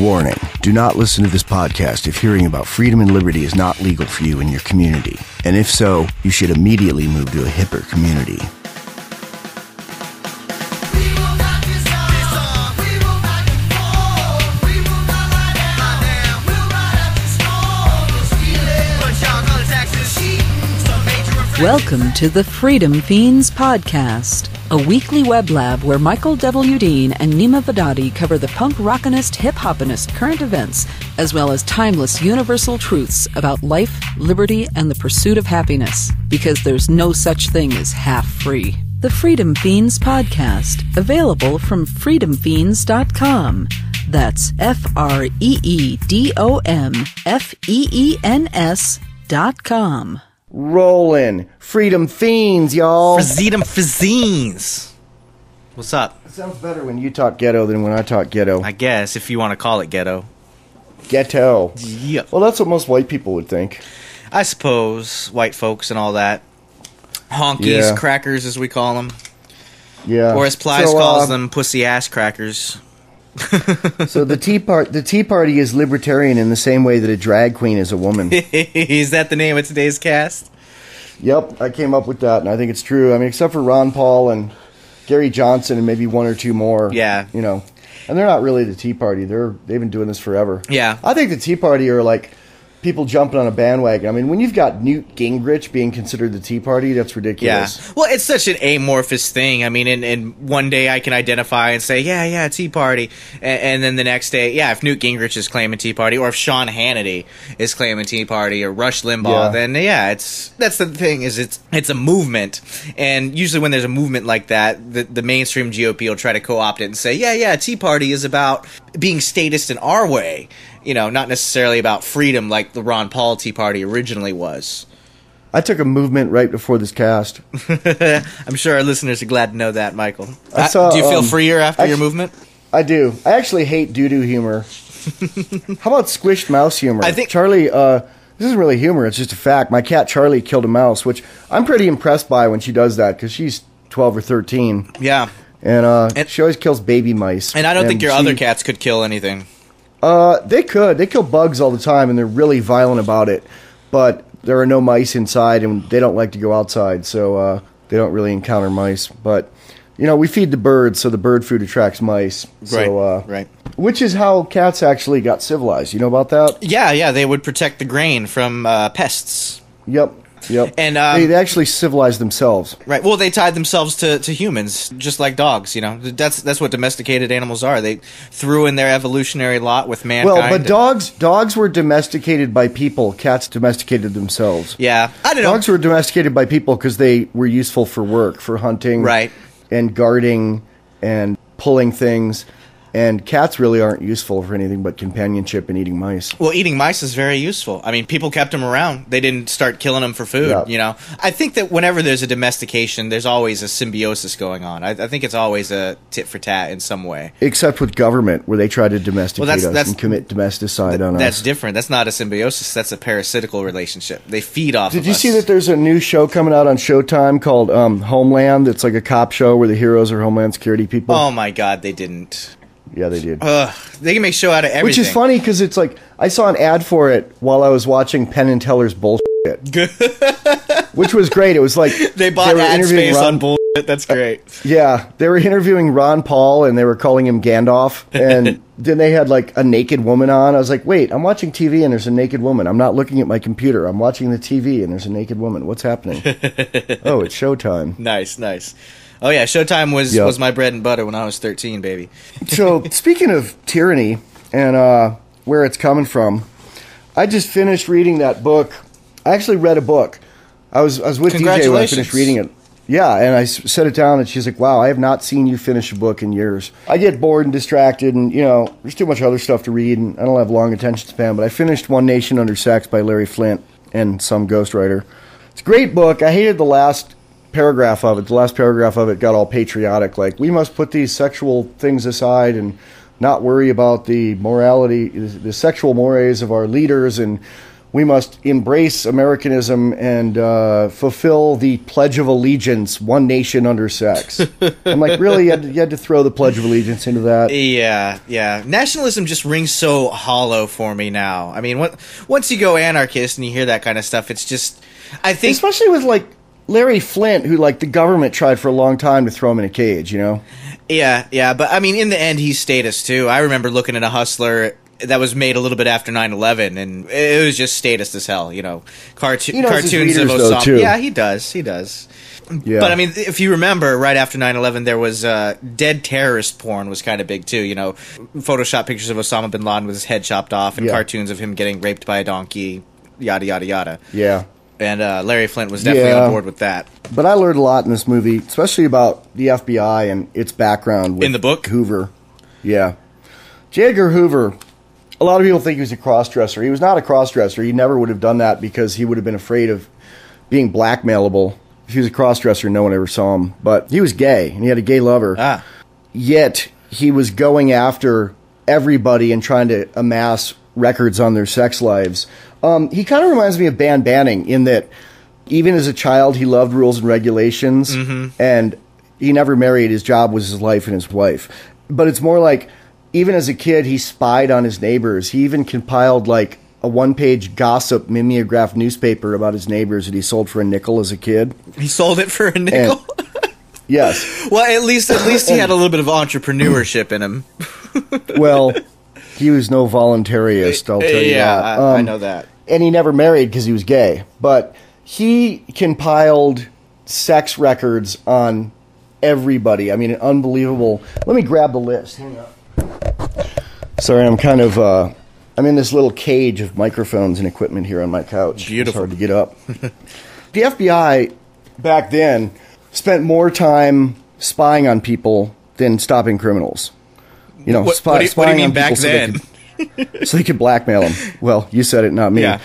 Warning, do not listen to this podcast if hearing about freedom and liberty is not legal for you in your community. And if so, you should immediately move to a hipper community. Welcome to the Freedom Fiends Podcast, a weekly web lab where Michael W. Dean and Neema Vedadi cover the punk rockinist, hip-hopinist current events, as well as timeless universal truths about life, liberty, and the pursuit of happiness, because there's no such thing as half-free. The Freedom Fiends Podcast, available from freedomfiends.com. That's freedomfeens.com. Rollin'. Freedom Fiends, y'all. Freedom Fiends. What's up? It sounds better when you talk ghetto than when I talk ghetto. I guess, if you want to call it ghetto. Ghetto. Yep. Well, that's what most white people would think. I suppose. White folks and all that. Honkies, Yeah. crackers as we call them. Yeah. Or as Plies calls them, pussy-ass crackers. So the Tea Party is libertarian in the same way that a drag queen is a woman. Is that the name of today's cast? Yep, I came up with that, and I think it's true. I mean, except for Ron Paul and Gary Johnson and maybe one or two more. Yeah. You know, and they're not really the Tea Party. They've been doing this forever. Yeah. I think the Tea Party are like people jumping on a bandwagon. I mean, when you've got Newt Gingrich being considered the Tea Party, that's ridiculous. Yeah. Well, it's such an amorphous thing. I mean, and one day I can identify and say, yeah, Tea Party. And then the next day, yeah, if Newt Gingrich is claiming Tea Party, or if Sean Hannity is claiming Tea Party, or Rush Limbaugh, then yeah, that's the thing, is it's a movement. And usually when there's a movement like that, the mainstream GOP will try to co-opt it and say, yeah, Tea Party is about being statist in our way. You know, not necessarily about freedom like the Ron Paul Tea Party originally was. I took a movement right before this cast. I'm sure our listeners are glad to know that, Michael. I saw, do you feel freer after your movement? I do. I actually hate doo-doo humor. How about squished mouse humor? I think Charlie, this isn't really humor, it's just a fact. My cat Charlie killed a mouse, which I'm pretty impressed by when she does that, because she's 12 or 13. Yeah. And she always kills baby mice. And I don't think your other cats could kill anything. They could. They kill bugs all the time, and they're really violent about it. But there are no mice inside, and they don't like to go outside, so they don't really encounter mice. But, you know, we feed the birds, so the bird food attracts mice. So, right. Which is how cats actually got civilized. You know about that? Yeah, they would protect the grain from pests. Yep. And they actually civilized themselves. Right. Well, they tied themselves to humans, just like dogs. You know, that's what domesticated animals are. They threw in their evolutionary lot with mankind. Well, but dogs were domesticated by people. Cats domesticated themselves. Yeah, I don't know. Dogs were domesticated by people because they were useful for work, for hunting, right, and guarding and pulling things. And cats really aren't useful for anything but companionship and eating mice. Well, eating mice is very useful. I mean, people kept them around. They didn't start killing them for food, you know. I think that whenever there's a domestication, there's always a symbiosis going on. I think it's always a tit for tat in some way. Except with government, where they try to domesticate us and commit domesticide on us. That's different. That's not a symbiosis. That's a parasitical relationship. They feed off of us. Did you see that there's a new show coming out on Showtime called Homeland? It's like a cop show where the heroes are Homeland Security people. Oh, my God, they didn't. Yeah, they did. They can make show out of everything. Which is funny because it's like I saw an ad for it while I was watching Penn and Teller's bullshit. Which was great. It was like they bought ad space on bullshit. That's great. Yeah, they were interviewing Ron Paul and they were calling him Gandalf, and then they had like a naked woman on. I was like, wait, I'm watching TV and there's a naked woman. I'm not looking at my computer. I'm watching the TV and there's a naked woman. What's happening? Oh, it's Showtime. Nice. Oh, yeah, Showtime was my bread and butter when I was 13, baby. So, speaking of tyranny and where it's coming from, I just finished reading that book. I actually read a book. I was with DJ when I finished reading it. Yeah, and I set it down, and she's like, wow, I have not seen you finish a book in years. I get bored and distracted, and, you know, there's too much other stuff to read, and I don't have long attention span, but I finished One Nation Under Sex by Larry Flint and some ghostwriter. It's a great book. I hated the last paragraph of it. The last paragraph of it got all patriotic, like, we must put these sexual things aside and not worry about the morality, the sexual mores of our leaders, and we must embrace Americanism and fulfill the Pledge of Allegiance, one nation under sex. I'm like, really? You had to throw the Pledge of Allegiance into that? Yeah. Nationalism just rings so hollow for me now. I mean, once you go anarchist and you hear that kind of stuff, it's just, I think... Especially with, like, Larry Flint, who, like, the government tried for a long time to throw him in a cage, you know? Yeah, but, I mean, in the end, he's status, too. I remember looking at a Hustler that was made a little bit after 9/11, and it was just status as hell, you know. Cartoons of Osama. Too. Yeah, he does. Yeah. But I mean, if you remember, right after 9/11, there was dead terrorist porn was kind of big too. You know, Photoshop pictures of Osama bin Laden with his head chopped off, and cartoons of him getting raped by a donkey, yada yada yada. Yeah. And Larry Flint was definitely on board with that. But I learned a lot in this movie, especially about the FBI and its background with in the book Hoover. Yeah, J. Edgar Hoover. A lot of people think he was a cross-dresser. He was not a cross-dresser. He never would have done that because he would have been afraid of being blackmailable. If he was a cross-dresser, no one ever saw him. But he was gay, and he had a gay lover. Yet, he was going after everybody and trying to amass records on their sex lives. He kind of reminds me of Ban Banning in that even as a child, he loved rules and regulations, and he never married. His job was his life and his wife. But it's more like... Even as a kid, he spied on his neighbors. He even compiled, like, a one-page gossip mimeograph newspaper about his neighbors that he sold for a nickel as a kid. He sold it for a nickel? Yes. Well, at least he had a little bit of entrepreneurship in him. Well, he was no voluntaryist, I'll tell you that. I know that. And he never married because he was gay. But he compiled sex records on everybody. I mean, unbelievable. Let me grab the list. Hang on. Sorry, I'm kind of, I'm in this little cage of microphones and equipment here on my couch. Beautiful. It's hard to get up. The FBI, back then, spent more time spying on people than stopping criminals. You know, what do you mean back then? So they could blackmail them. Well, you said it, not me. Yeah.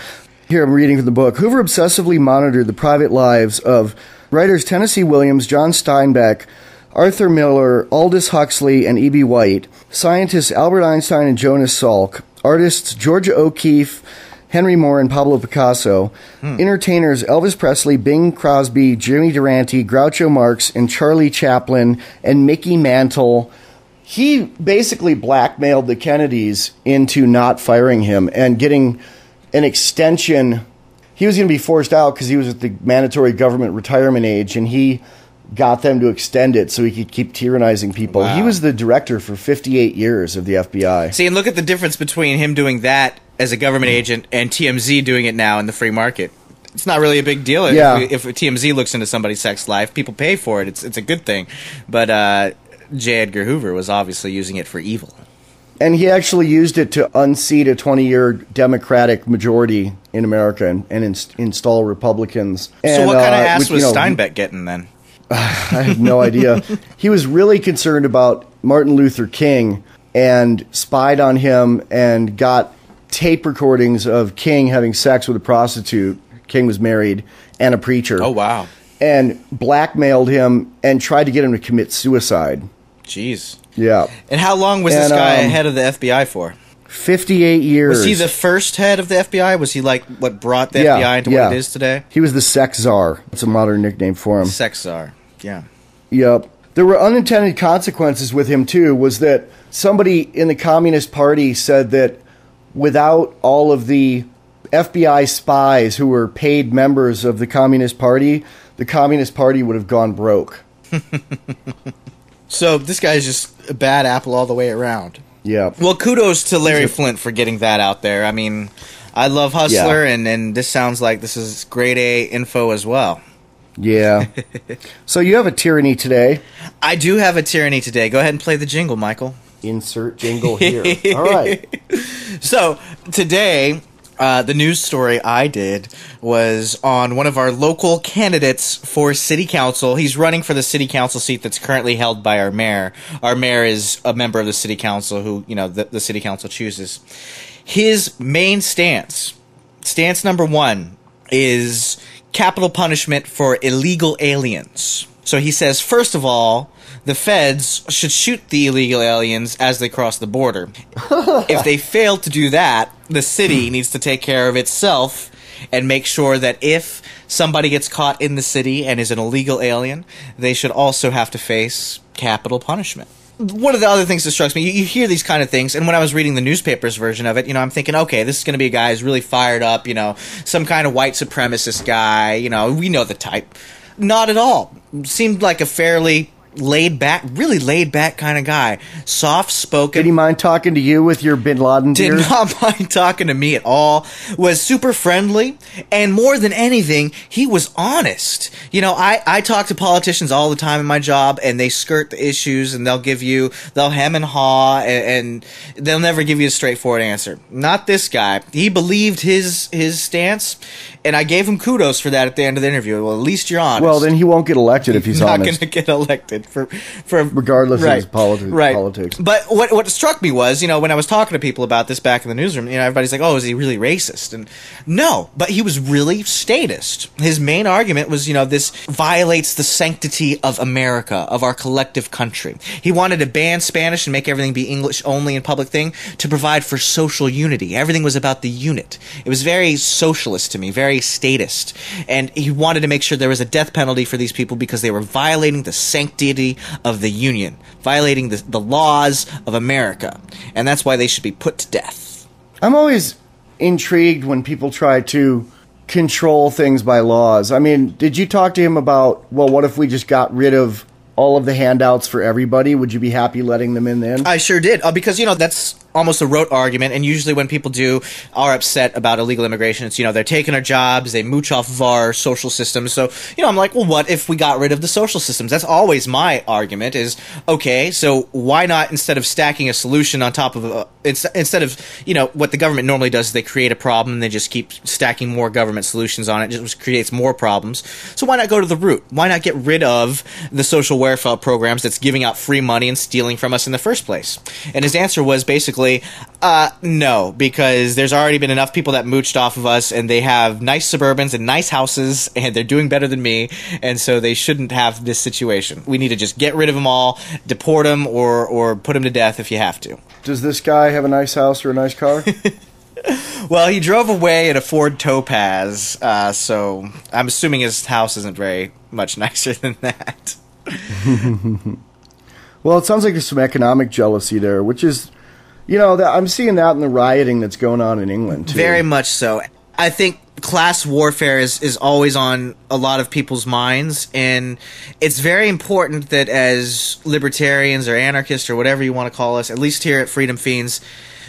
Here, I'm reading from the book. Hoover obsessively monitored the private lives of writers Tennessee Williams, John Steinbeck, Arthur Miller, Aldous Huxley, and E.B. White, scientists Albert Einstein and Jonas Salk, artists Georgia O'Keeffe, Henry Moore, and Pablo Picasso, entertainers Elvis Presley, Bing Crosby, Jimmy Durante, Groucho Marx, and Charlie Chaplin, and Mickey Mantle. He basically blackmailed the Kennedys into not firing him and getting an extension. He was going to be forced out because he was at the mandatory government retirement age, and he got them to extend it so he could keep tyrannizing people. Wow. He was the director for 58 years of the FBI. See, and look at the difference between him doing that as a government agent and TMZ doing it now in the free market. It's not really a big deal. If TMZ looks into somebody's sex life, people pay for it. It's a good thing. But J. Edgar Hoover was obviously using it for evil. And he actually used it to unseat a 20-year Democratic majority in America and install Republicans. So what kind of ass was Steinbeck getting then? I have no idea. He was really concerned about Martin Luther King and spied on him and got tape recordings of King having sex with a prostitute. King was married, and a preacher. Oh, wow. And blackmailed him and tried to get him to commit suicide. Jeez. Yeah. And how long was this guy head of the FBI for? 58 years. Was he the first head of the FBI? Was he like what brought the FBI into what it is today? He was the sex czar. That's a modern nickname for him. Sex czar. Yeah. Yep. There were unintended consequences with him, too, was that somebody in the Communist Party said that without all of the FBI spies who were paid members of the Communist Party would have gone broke. So this guy's just a bad apple all the way around. Yeah. Well, kudos to Larry Flint for getting that out there. I mean, I love Hustler, and this sounds like this is grade A info as well. Yeah. So you have a tyranny today. I do have a tyranny today. Go ahead and play the jingle, Michael. Insert jingle here. All right. So today, the news story I did was on one of our local candidates for city council. He's running for the city council seat that's currently held by our mayor. Our mayor is a member of the city council who, the city council chooses. His main stance number one, is capital punishment for illegal aliens. So he says, first of all, the feds should shoot the illegal aliens as they cross the border. If they fail to do that, the city needs to take care of itself and make sure that if somebody gets caught in the city and is an illegal alien, they should also have to face capital punishment. One of the other things that strikes me, you hear these kind of things, and when I was reading the newspaper's version of it, I'm thinking, okay, this is going to be a guy who's really fired up, some kind of white supremacist guy, we know the type. Not at all. Seemed like a fairly really laid back kind of guy. Soft spoken. Did he mind talking to you with your Bin Laden beard? Did not mind talking to me at all. Was super friendly. And more than anything, he was honest. I talk to politicians all the time in my job, and they skirt the issues, and they'll hem and haw, and they'll never give you a straightforward answer. Not this guy. He believed his stance, and I gave him kudos for that at the end of the interview. Well, at least you're honest. Well, then he won't get elected if he's honest. Not going to get elected. For regardless of his politics. But what struck me was, when I was talking to people about this back in the newsroom, everybody's like, oh, is he really racist? And no, but he was really statist. His main argument was, this violates the sanctity of America, of our collective country. He wanted to ban Spanish and make everything be English only in public thing to provide for social unity. Everything was about the unit. It was very socialist to me, very statist. And he wanted to make sure there was a death penalty for these people because they were violating the sanctity of the Union, violating the laws of America, and that's why they should be put to death. I'm always intrigued when people try to control things by laws. I mean, did you talk to him about, well, what if we just got rid of all of the handouts for everybody? Would you be happy letting them in then? I sure did, because, that's almost a rote argument, and usually when people are upset about illegal immigration, it's, they're taking our jobs, they mooch off of our social systems, so, I'm like, well, what if we got rid of the social systems? That's always my argument is, okay, so why not, instead of stacking a solution on top of instead of, what the government normally does is they create a problem and they just keep stacking more government solutions on it, it just creates more problems, so why not go to the root? Why not get rid of the social welfare programs that's giving out free money and stealing from us in the first place? And his answer was basically, no, because there's already been enough people that mooched off of us, and they have nice Suburbans and nice houses, and they're doing better than me, and so they shouldn't have this situation. We need to just get rid of them all, deport them, or put them to death if you have to. Does this guy have a nice house or a nice car? Well, he drove away in a Ford Topaz, so I'm assuming his house isn't very much nicer than that. Well, it sounds like there's some economic jealousy there, which is, I'm seeing that in the rioting that's going on in England, too. Very much so. I think class warfare is always on a lot of people's minds, and it's very important that as libertarians or anarchists or whatever you want to call us, at least here at Freedom Fiends,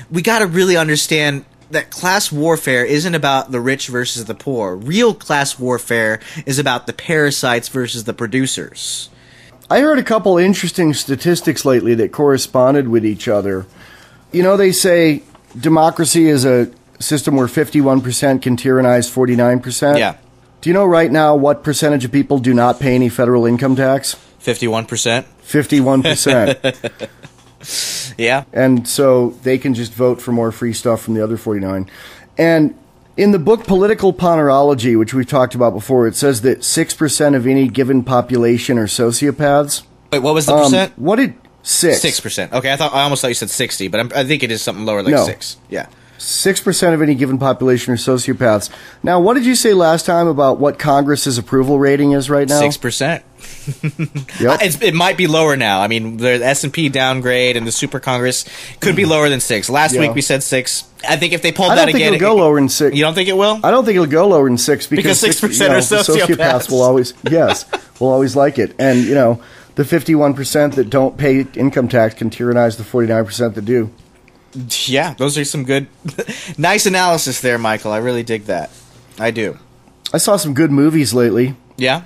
we got to really understand that class warfare isn't about the rich versus the poor. Real class warfare is about the parasites versus the producers. I heard a couple interesting statistics lately that corresponded with each other. They say democracy is a system where 51% can tyrannize 49%. Yeah. Do you know right now what percentage of people do not pay any federal income tax? 51%. 51%. Yeah. And so they can just vote for more free stuff from the other 49. And in the book Political Ponerology, which we've talked about before, it says that 6% of any given population are sociopaths. Wait, what was the percent? What did... 6%. Okay, I almost thought you said 60, but I think it is something lower, like no. 6. Yeah. 6% of any given population are sociopaths. Now, what did you say last time about what Congress's approval rating is right now? 6%. Yep. It might be lower now. I mean, the S&P downgrade and the Super Congress could be lower than 6. Last week we said 6. I think if they pulled that again... I don't think it'll go lower than 6. You don't think it will? I don't think it'll go lower than 6 because 6% are sociopaths. Will always... Yes, will always like it. And, the 51% that don't pay income tax can tyrannize the 49% that do. Yeah, those are some good... nice analysis there, Michael. I really dig that. I do. I saw some good movies lately. Yeah?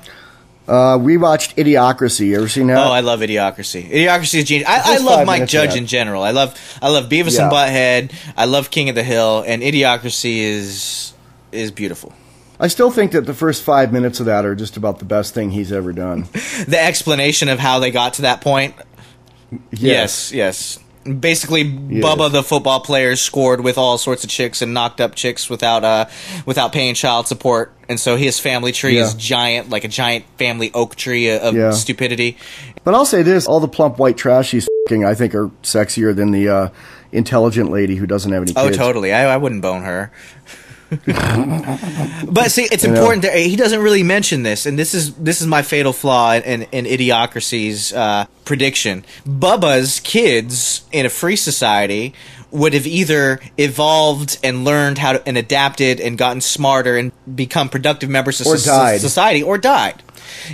We watched Idiocracy. You ever seen that? Oh, I love Idiocracy. Idiocracy is genius. I love Mike Judge in general. I love Beavis and Butthead. I love King of the Hill, and Idiocracy is beautiful. I still think that the first 5 minutes of that are just about the best thing he's ever done. The explanation of how they got to that point. Yes. Basically, Bubba the football player scored with all sorts of chicks and knocked up chicks without paying child support, and so his family tree is giant, like a giant family oak tree of stupidity. But I'll say this: all the plump white trash he's f***ing, I think, are sexier than the intelligent lady who doesn't have any kids. Oh, totally. I wouldn't bone her. But see, it's important that he doesn't really mention this, and this is my fatal flaw in Idiocracy's prediction. Bubba's kids in a free society would have either evolved and learned how to, and adapted and gotten smarter and become productive members of society, or died.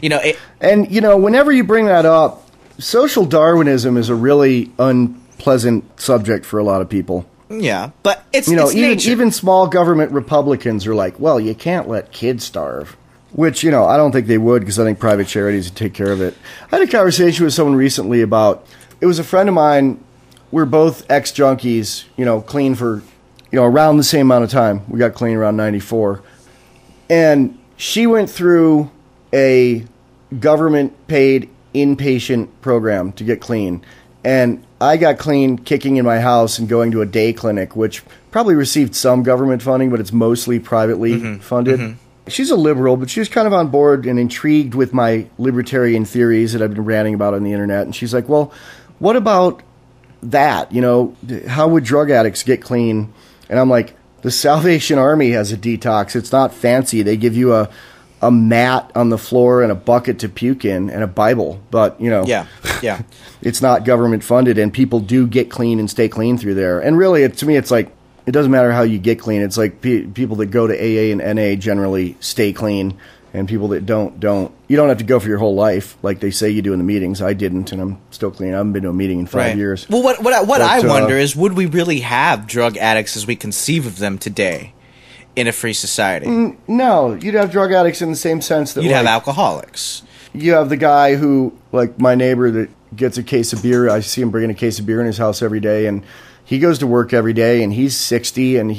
Whenever you bring that up, social Darwinism is a really unpleasant subject for a lot of people. Yeah, but it's even small government Republicans are like, well, you can't let kids starve. Which, I don't think they would, because I think private charities would take care of it. I had a conversation with someone recently about, it was a friend of mine, we're both ex-junkies, clean for, around the same amount of time. We got clean around 94. And she went through a government-paid inpatient program to get clean. And I got clean kicking in my house and going to a day clinic, which probably received some government funding, but it's mostly privately funded. Mm-hmm. She's a liberal, but she was kind of on board and intrigued with my libertarian theories that I've been ranting about on the internet. And she's like, well, what about that? How would drug addicts get clean? And I'm like, the Salvation Army has a detox. It's not fancy. They give you a mat on the floor and a bucket to puke in and a Bible, but it's not government funded, and people do get clean and stay clean through there. And really, to me, it's like, it doesn't matter how you get clean. It's like people that go to AA and NA generally stay clean, and people that don't. You don't have to go for your whole life like they say you do in the meetings. I didn't, and I'm still clean. I haven't been to a meeting in 5 years. Well, what I wonder is, would we really have drug addicts as we conceive of them today in a free society? No, you'd have drug addicts in the same sense that you'd have alcoholics. You have the guy who, like my neighbor that gets a case of beer. I see him bringing a case of beer in his house every day, and he goes to work every day, and he's 60, and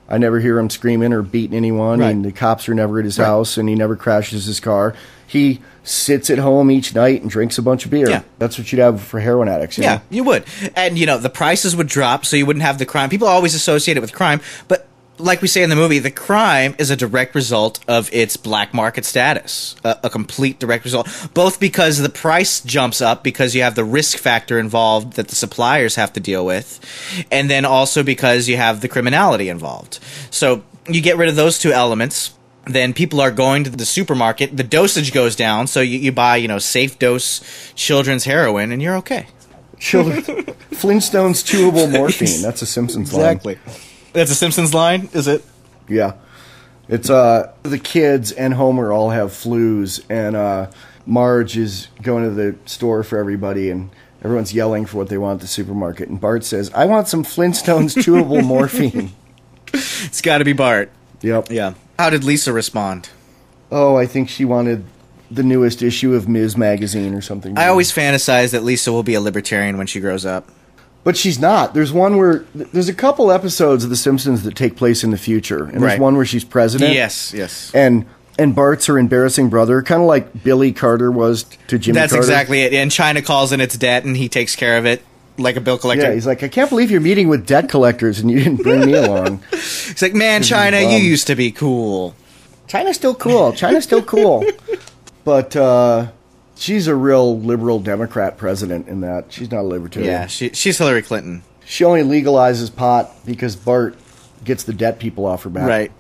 I never hear him screaming or beating anyone, and the cops are never at his house, and he never crashes his car. He sits at home each night and drinks a bunch of beer. Yeah. That's what you'd have for heroin addicts. You would. And, the prices would drop, so you wouldn't have the crime. People always associate it with crime, but like we say in the movie, the crime is a direct result of its black market status, a complete direct result, both because the price jumps up because you have the risk factor involved that the suppliers have to deal with, and then also because you have the criminality involved. So you get rid of those two elements, then people are going to the supermarket, the dosage goes down, so you buy, safe dose children's heroin, and you're okay. Flintstones chewable morphine, that's a Simpsons line. Exactly. That's a Simpsons line, is it? Yeah. It's the kids and Homer all have flus, and Marge is going to the store for everybody, and everyone's yelling for what they want at the supermarket. And Bart says, I want some Flintstones chewable morphine. It's got to be Bart. Yep. Yeah. How did Lisa respond? Oh, I think she wanted the newest issue of Ms. Magazine or something. I always fantasize that Lisa will be a libertarian when she grows up. But she's not. There's a couple episodes of The Simpsons that take place in the future. And there's one where she's president. Yes. And Bart's her embarrassing brother, kind of like Billy Carter was to Jimmy Carter. That's exactly it. And China calls in its debt, and he takes care of it like a bill collector. Yeah, he's like, I can't believe you're meeting with debt collectors, and you didn't bring me along. He's like, man, China, you used to be cool. China's still cool. But she's a real liberal Democrat president in that. She's not a libertarian. Yeah, she's Hillary Clinton. She only legalizes pot because Bart gets the debt people off her back. Right.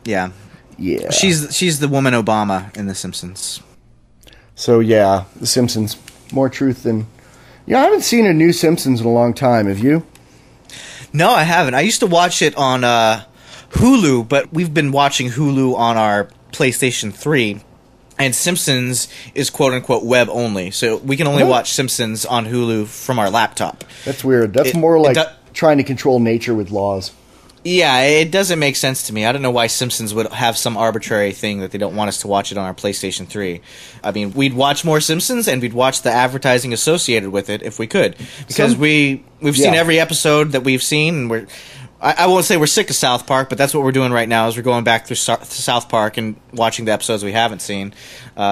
Yeah. She's the woman Obama in The Simpsons. So, yeah, The Simpsons. More truth than... I haven't seen a new Simpsons in a long time. Have you? No, I haven't. I used to watch it on Hulu, but we've been watching Hulu on our PlayStation 3. And Simpsons is quote-unquote web only, so we can only watch Simpsons on Hulu from our laptop. That's weird. That's more like trying to control nature with laws. Yeah, it doesn't make sense to me. I don't know why Simpsons would have some arbitrary thing that they don't want us to watch it on our PlayStation 3. I mean, we'd watch more Simpsons, and we'd watch the advertising associated with it if we could. Because we've seen every episode that we've seen, and I won't say we're sick of South Park, but that's what we're doing right now is we're going back through South Park and watching the episodes we haven't seen.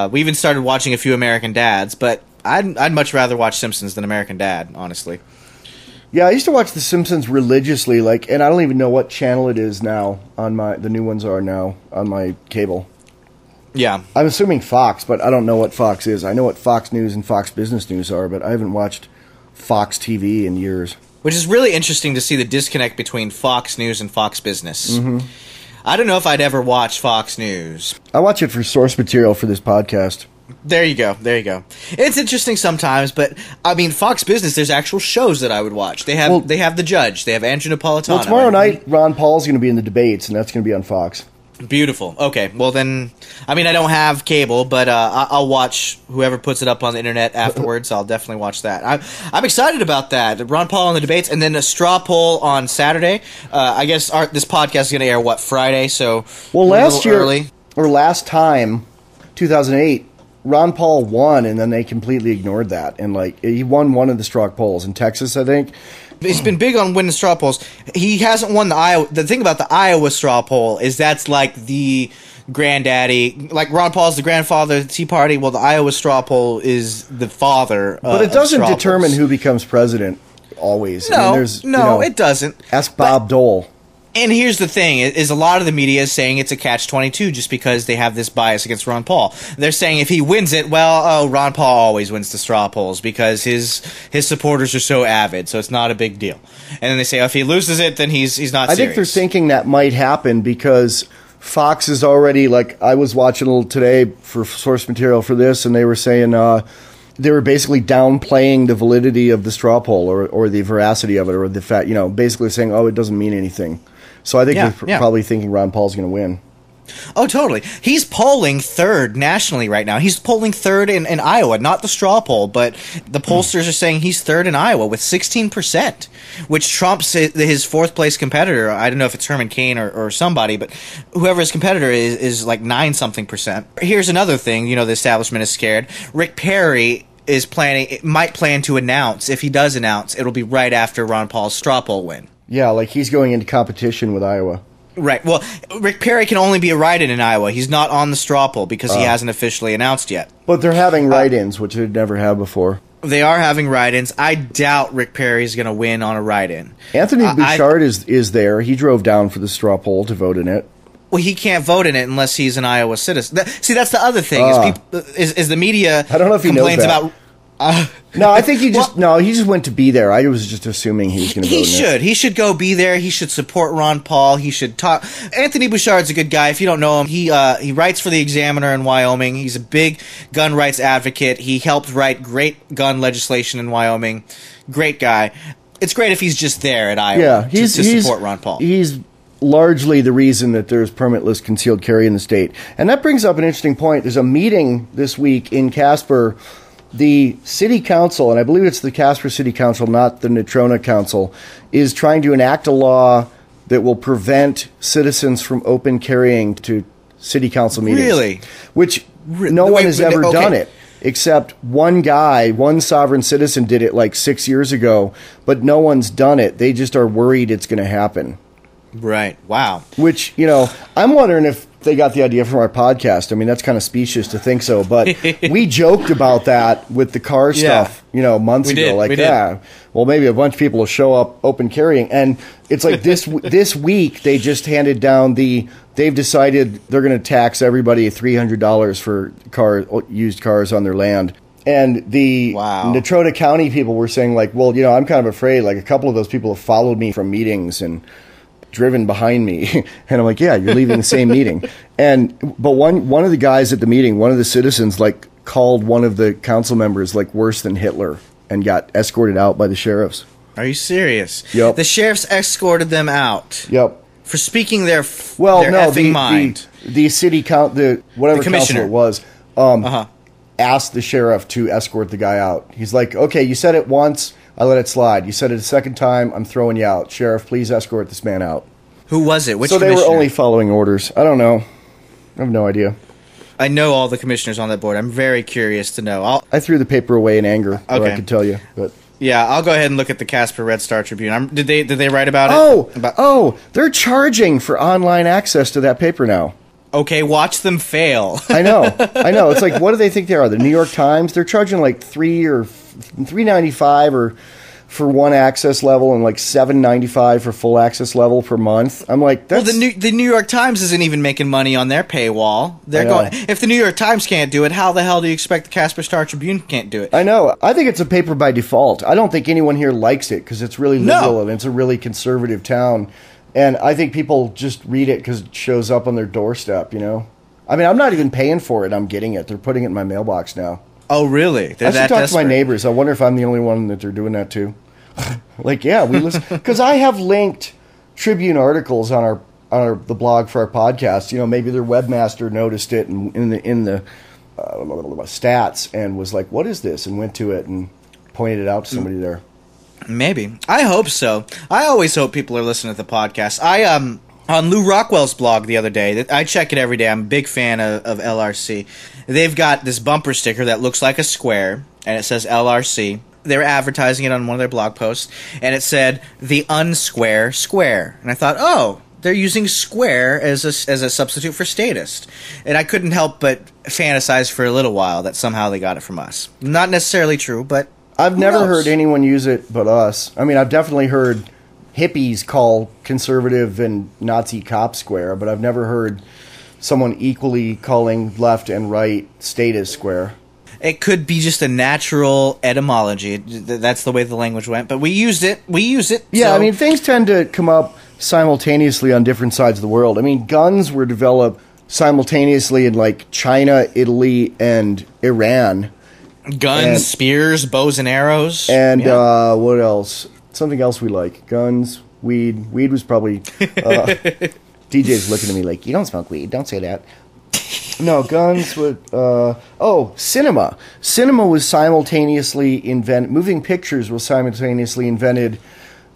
We even started watching a few American Dads, but I'd much rather watch Simpsons than American Dad, honestly. Yeah, I used to watch The Simpsons religiously, and I don't even know what channel it is now on the new ones are now on my cable. Yeah. I'm assuming Fox, but I don't know what Fox is. I know what Fox News and Fox Business News are, but I haven't watched Fox TV in years. Which is really interesting to see the disconnect between Fox News and Fox Business. Mm-hmm. I don't know if I'd ever watch Fox News. I watch it for source material for this podcast. There you go. It's interesting sometimes, but I mean, Fox Business, there's actual shows that I would watch. They have The Judge. They have Andrew Napolitano. Well, tomorrow night, Ron Paul's going to be in the debates, and that's going to be on Fox. Beautiful. Okay, well then, I mean, I don't have cable, but I'll watch whoever puts it up on the internet afterwards. I'll definitely watch that. I'm excited about that. Ron Paul on the debates, and then a straw poll on Saturday. I guess this podcast is going to air, Friday? So, last year, or last time, 2008, Ron Paul won, and then they completely ignored that. And, he won one of the straw polls in Texas, I think. He's been big on winning straw polls. He hasn't won the Iowa. The thing about the Iowa straw poll is that's like the granddaddy. Like Ron Paul's the grandfather of the Tea Party. Well, the Iowa straw poll is the father. But it doesn't determine who becomes president always. No, it doesn't. Ask Bob Dole. And here's the thing, is a lot of the media is saying it's a catch-22 just because they have this bias against Ron Paul. They're saying if he wins it, Ron Paul always wins the straw polls because his supporters are so avid, so it's not a big deal. And then they say, if he loses it, then he's not serious. I think they're thinking that might happen because Fox is already, I was watching a little today for source material for this, and they were saying they were basically downplaying the validity of the straw poll or the veracity of it or the fact, basically saying, it doesn't mean anything. So I think they're probably thinking Ron Paul's going to win. Oh, totally. He's polling third nationally right now. He's polling third in Iowa, not the straw poll, but the pollsters are saying he's third in Iowa with 16%, which trumps his fourth-place competitor. I don't know if it's Herman Cain or somebody, but whoever his competitor is like 9-something%. Here's another thing, the establishment is scared. Rick Perry might plan to announce, if he does announce, it'll be right after Ron Paul's straw poll win. Yeah, he's going into competition with Iowa. Right. Well, Rick Perry can only be a write-in in Iowa. He's not on the straw poll because he hasn't officially announced yet. But they're having write-ins, which they'd never had before. They are having write-ins. I doubt Rick Perry's going to win on a write-in. Anthony Bouchard is there. He drove down for the straw poll to vote in it. Well, he can't vote in it unless he's an Iowa citizen. See, that's the other thing. Is the media I don't know if he complains knows that. about... No, I think he just went to be there. I was just assuming he was going to vote. He should go be there. He should support Ron Paul. He should talk. Anthony Bouchard's a good guy. If you don't know him, he writes for the Examiner in Wyoming. He's a big gun rights advocate. He helped write great gun legislation in Wyoming. Great guy. It's great if he's just there at Iowa to support Ron Paul. He's largely the reason that there's permitless concealed carry in the state. And that brings up an interesting point. There's a meeting this week in Casper. The city council, and I believe it's the Casper City Council, not the Natrona Council, is trying to enact a law that will prevent citizens from open carrying to city council meetings. Really? Which no one has ever done it, except one sovereign citizen did it 6 years ago, but no one's done it. They just are worried it's going to happen. Right. Wow. Which, I'm wondering if they got the idea from our podcast. I mean, that's kind of specious to think so, but we joked about that with the car stuff, months ago. Well, maybe a bunch of people will show up open carrying. And it's like this week they just handed down they've decided they're going to tax everybody $300 for used cars on their land. And the Natrona County people were saying I'm kind of afraid, a couple of those people have followed me from meetings and driven behind me. And I'm like, yeah, you're leaving the same meeting. But one of the guys at the meeting, one of the citizens, called one of the council members worse than Hitler and got escorted out by the sheriffs. Are you serious? Yep. The sheriffs escorted them out. Yep. For speaking their effing mind. The city whatever council it was, asked the sheriff to escort the guy out. He's like, okay, you said it once, I let it slide. You said it a second time, I'm throwing you out. Sheriff, please escort this man out. Who was it? Which So they were only following orders. I don't know. I have no idea. I know all the commissioners on that board. I'm very curious to know. I threw the paper away in anger, or I could tell you. But yeah, I'll go ahead and look at the Casper Red Star Tribune. Did they write about it? They're charging for online access to that paper now. Okay, watch them fail. I know. It's like, what do they think they are? The New York Times? They're charging like $3.95 or for one access level and like $7.95 for full access level per month. I'm like, that's... Well, the New York Times isn't even making money on their paywall. They're going. If the New York Times can't do it, how the hell do you expect the Casper Star Tribune can't do it? I know. I think it's a paper by default. I don't think anyone here likes it because it's really liberal and it's a really conservative town. And I think people just read it because it shows up on their doorstep, you know? I mean, I'm not even paying for it. I'm getting it. They're putting it in my mailbox now. Oh, really? I should talk to my neighbors. I wonder if I'm the only one that they're doing that to. Like, yeah, we listen. Because I have linked Tribune articles on the blog for our podcast. You know, maybe their webmaster noticed it in the stats and was like, what is this? And went to it and pointed it out to somebody there. Maybe. I hope so. I always hope people are listening to the podcast. On Lou Rockwell's blog the other day, I check it every day. I'm a big fan of LRC. They've got this bumper sticker that looks like a square, and it says LRC. They were advertising it on one of their blog posts, and it said, the unsquare square. And I thought, oh, they're using square as a substitute for statist. And I couldn't help but fantasize for a little while that somehow they got it from us. Not necessarily true, but I've never heard anyone use it but us. I mean, I've definitely heard hippies call conservative and Nazi cop square, but I've never heard someone equally calling left and right statist square. It could be just a natural etymology. That's the way the language went. But we used it. Yeah, so. I mean, things tend to come up simultaneously on different sides of the world. I mean, guns were developed simultaneously in, like, China, Italy, and Iran. Guns, spears, bows and arrows. And what else? Something else we like. Guns, weed. Weed was probably... DJ's looking at me like, you don't smoke weed. Don't say that. No, guns would... cinema. Cinema was simultaneously invented... Moving pictures was simultaneously invented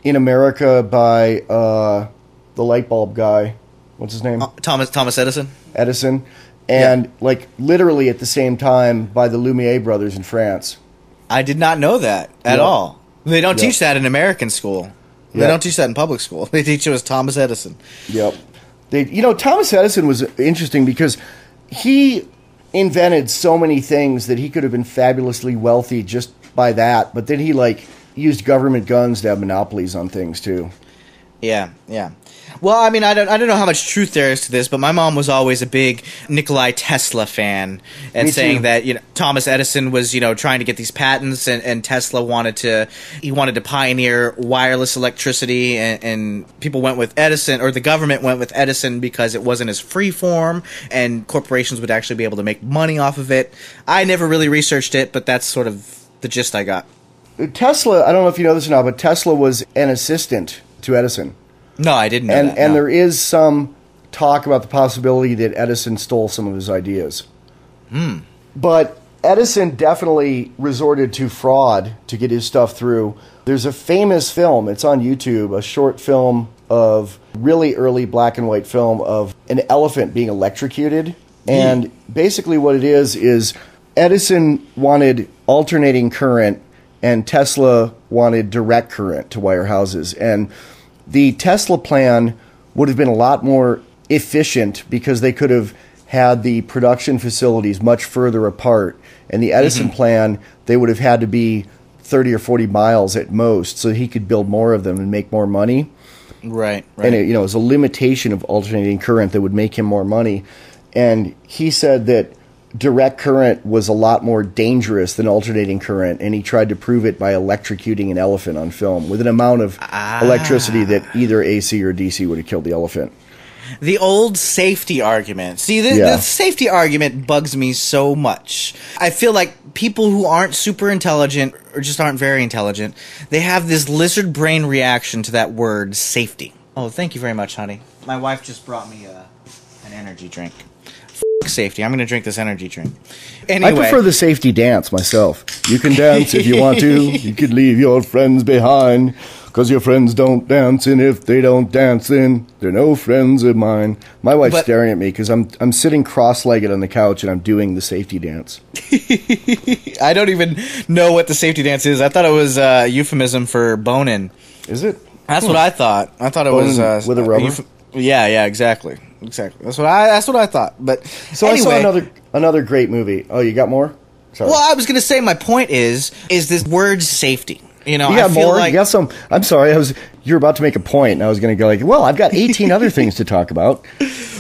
in America by the light bulb guy. What's his name? Thomas Edison. Edison. And, like, literally at the same time by the Lumiere brothers in France. I did not know that at all. They don't teach that in American school. They don't teach that in public school. They teach it as Thomas Edison. Yep. Thomas Edison was interesting because he invented so many things that he could have been fabulously wealthy just by that. But then he, like, used government guns to have monopolies on things, too. Yeah. Well, I mean, I don't know how much truth there is to this, but my mom was always a big Nikola Tesla fan, and saying that Thomas Edison was trying to get these patents, and Tesla wanted to pioneer wireless electricity, and people went with Edison, or the government went with Edison because it wasn't as freeform, and corporations would actually be able to make money off of it. I never really researched it, but that's sort of the gist I got. Tesla, I don't know if you know this or not, but Tesla was an assistant to Edison. No, I didn't know that. And there is some talk about the possibility that Edison stole some of his ideas. But Edison definitely resorted to fraud to get his stuff through. There's a famous film, it's on YouTube, a short film of really early black and white film of an elephant being electrocuted. And basically what it is Edison wanted alternating current and Tesla wanted direct current to wire houses. And the Tesla plan would have been a lot more efficient because they could have had the production facilities much further apart. And the Edison plan, they would have had to be 30 or 40 miles at most so he could build more of them and make more money. Right. And it was a limitation of alternating current that would make him more money. And he said that direct current was a lot more dangerous than alternating current, and he tried to prove it by electrocuting an elephant on film with an amount of electricity that either AC or DC would have killed the elephant. The old safety argument. See, the safety argument bugs me so much. I feel like people who aren't super intelligent or just aren't very intelligent, they have this lizard brain reaction to that word, safety. Oh, thank you very much, honey. My wife just brought me an energy drink. Safety. I'm going to drink this energy drink. Anyway. I prefer the safety dance myself. You can dance if you want to. You can leave your friends behind because your friends don't dance, and if they don't dance, then they're no friends of mine. My wife's staring at me because I'm sitting cross-legged on the couch and I'm doing the safety dance. I don't even know what the safety dance is. I thought it was a euphemism for boning. Is it? That's what I thought. I thought it was with a rubber. Yeah, exactly. exactly. That's what I thought. But so anyway, I saw another great movie. Oh, you got more? Sorry. Well, I was going to say my point is this word safety. You know, I feel more. Like, you got some. I'm sorry. You're about to make a point, and I was going to go like, well, I've got 18 other things to talk about.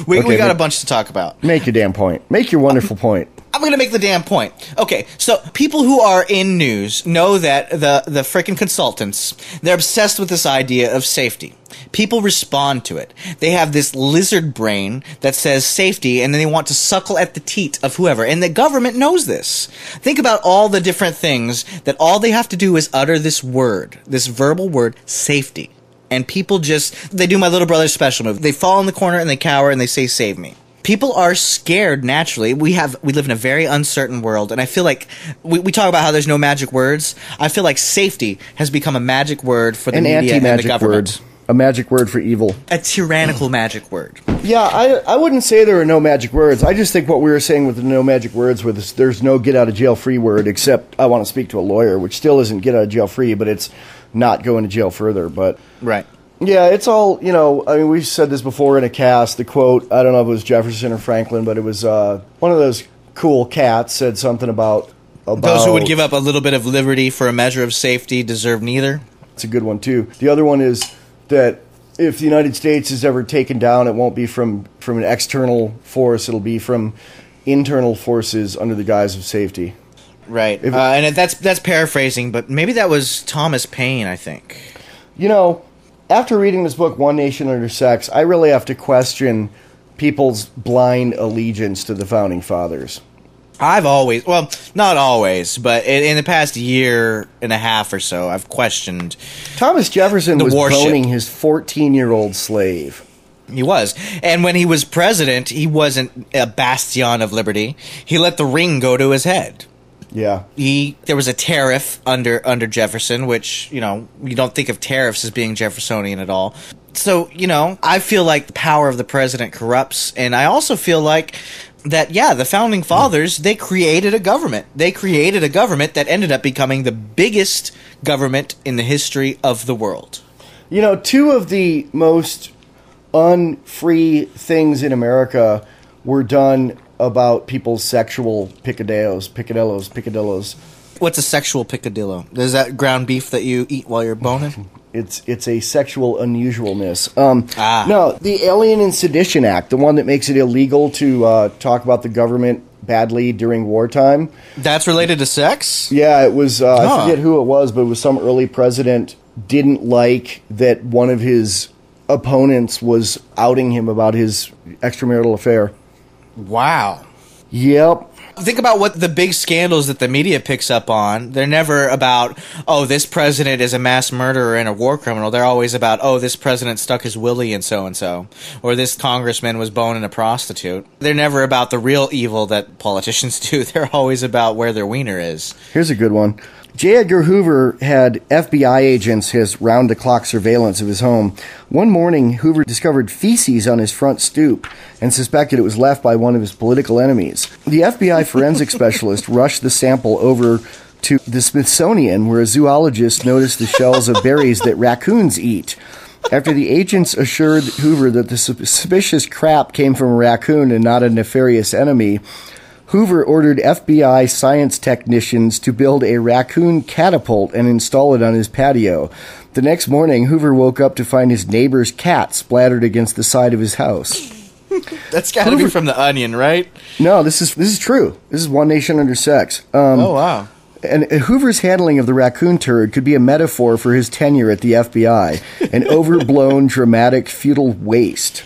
We got a bunch to talk about. Make your damn point. Make your wonderful point. I'm going to make the damn point. Okay, so people who are in news know that the freaking consultants, they're obsessed with this idea of safety. People respond to it. They have this lizard brain that says safety, and then they want to suckle at the teat of whoever. And the government knows this. Think about all the different things that all they have to do is utter this word, this verbal word, safety. And people they do my little brother's special move. They fall in the corner and they cower and they say, save me. People are scared naturally. We live in a very uncertain world, and I feel like we talk about how there's no magic words. I feel like safety has become a magic word for the media and the government. Word. A magic word for evil. A tyrannical magic word. Yeah, I wouldn't say there are no magic words. I just think what we were saying with the no magic words was there's no get out of jail free word, except I want to speak to a lawyer, which still isn't get out of jail free, but it's not going to jail further. But right. Yeah, it's all, I mean, we've said this before in a cast. The quote, I don't know if it was Jefferson or Franklin, but it was one of those cool cats said something about those who would give up a little bit of liberty for a measure of safety deserve neither. It's a good one, too. The other one is that if the United States is ever taken down, it won't be from an external force. It'll be from internal forces under the guise of safety. Right. And that's paraphrasing, but maybe that was Thomas Paine, I think. After reading this book, One Nation Under Sex, I really have to question people's blind allegiance to the Founding Fathers. I've always, well, not always, but in the past year and a half or so, I've questioned Thomas Jefferson was boning his 14-year-old slave. He was. And when he was president, he wasn't a bastion of liberty. He let the ring go to his head. Yeah. There was a tariff under Jefferson, which, you don't think of tariffs as being Jeffersonian at all. So, I feel like the power of the president corrupts, and I also feel like that, the Founding Fathers, they created a government. They created a government that ended up becoming the biggest government in the history of the world. Two of the most unfree things in America were done about people's sexual picadillos. What's a sexual picadillo? Is that ground beef that you eat while you're boning? It's a sexual unusualness. No, the Alien and Sedition Act, the one that makes it illegal to talk about the government badly during wartime. That's related to sex? Yeah, it was, I forget who it was, but it was some early president didn't like that one of his opponents was outing him about his extramarital affair. Wow. Yep. Think about what the big scandals that the media picks up on. They're never about, this president is a mass murderer and a war criminal. They're always about, this president stuck his willy in so-and-so. Or this congressman was boning a prostitute. They're never about the real evil that politicians do. They're always about where their wiener is. Here's a good one. J. Edgar Hoover had FBI agents his round-the-clock surveillance of his home. One morning, Hoover discovered feces on his front stoop and suspected it was left by one of his political enemies. The FBI forensic specialist rushed the sample over to the Smithsonian, where a zoologist noticed the shells of berries that raccoons eat. After the agents assured Hoover that the suspicious crap came from a raccoon and not a nefarious enemy, Hoover ordered FBI science technicians to build a raccoon catapult and install it on his patio. The next morning, Hoover woke up to find his neighbor's cat splattered against the side of his house. That's got to be from The Onion, right? No, this is true. This is One Nation Under Sex. Oh, wow. And Hoover's handling of the raccoon turd could be a metaphor for his tenure at the FBI, an overblown, dramatic, futile waste.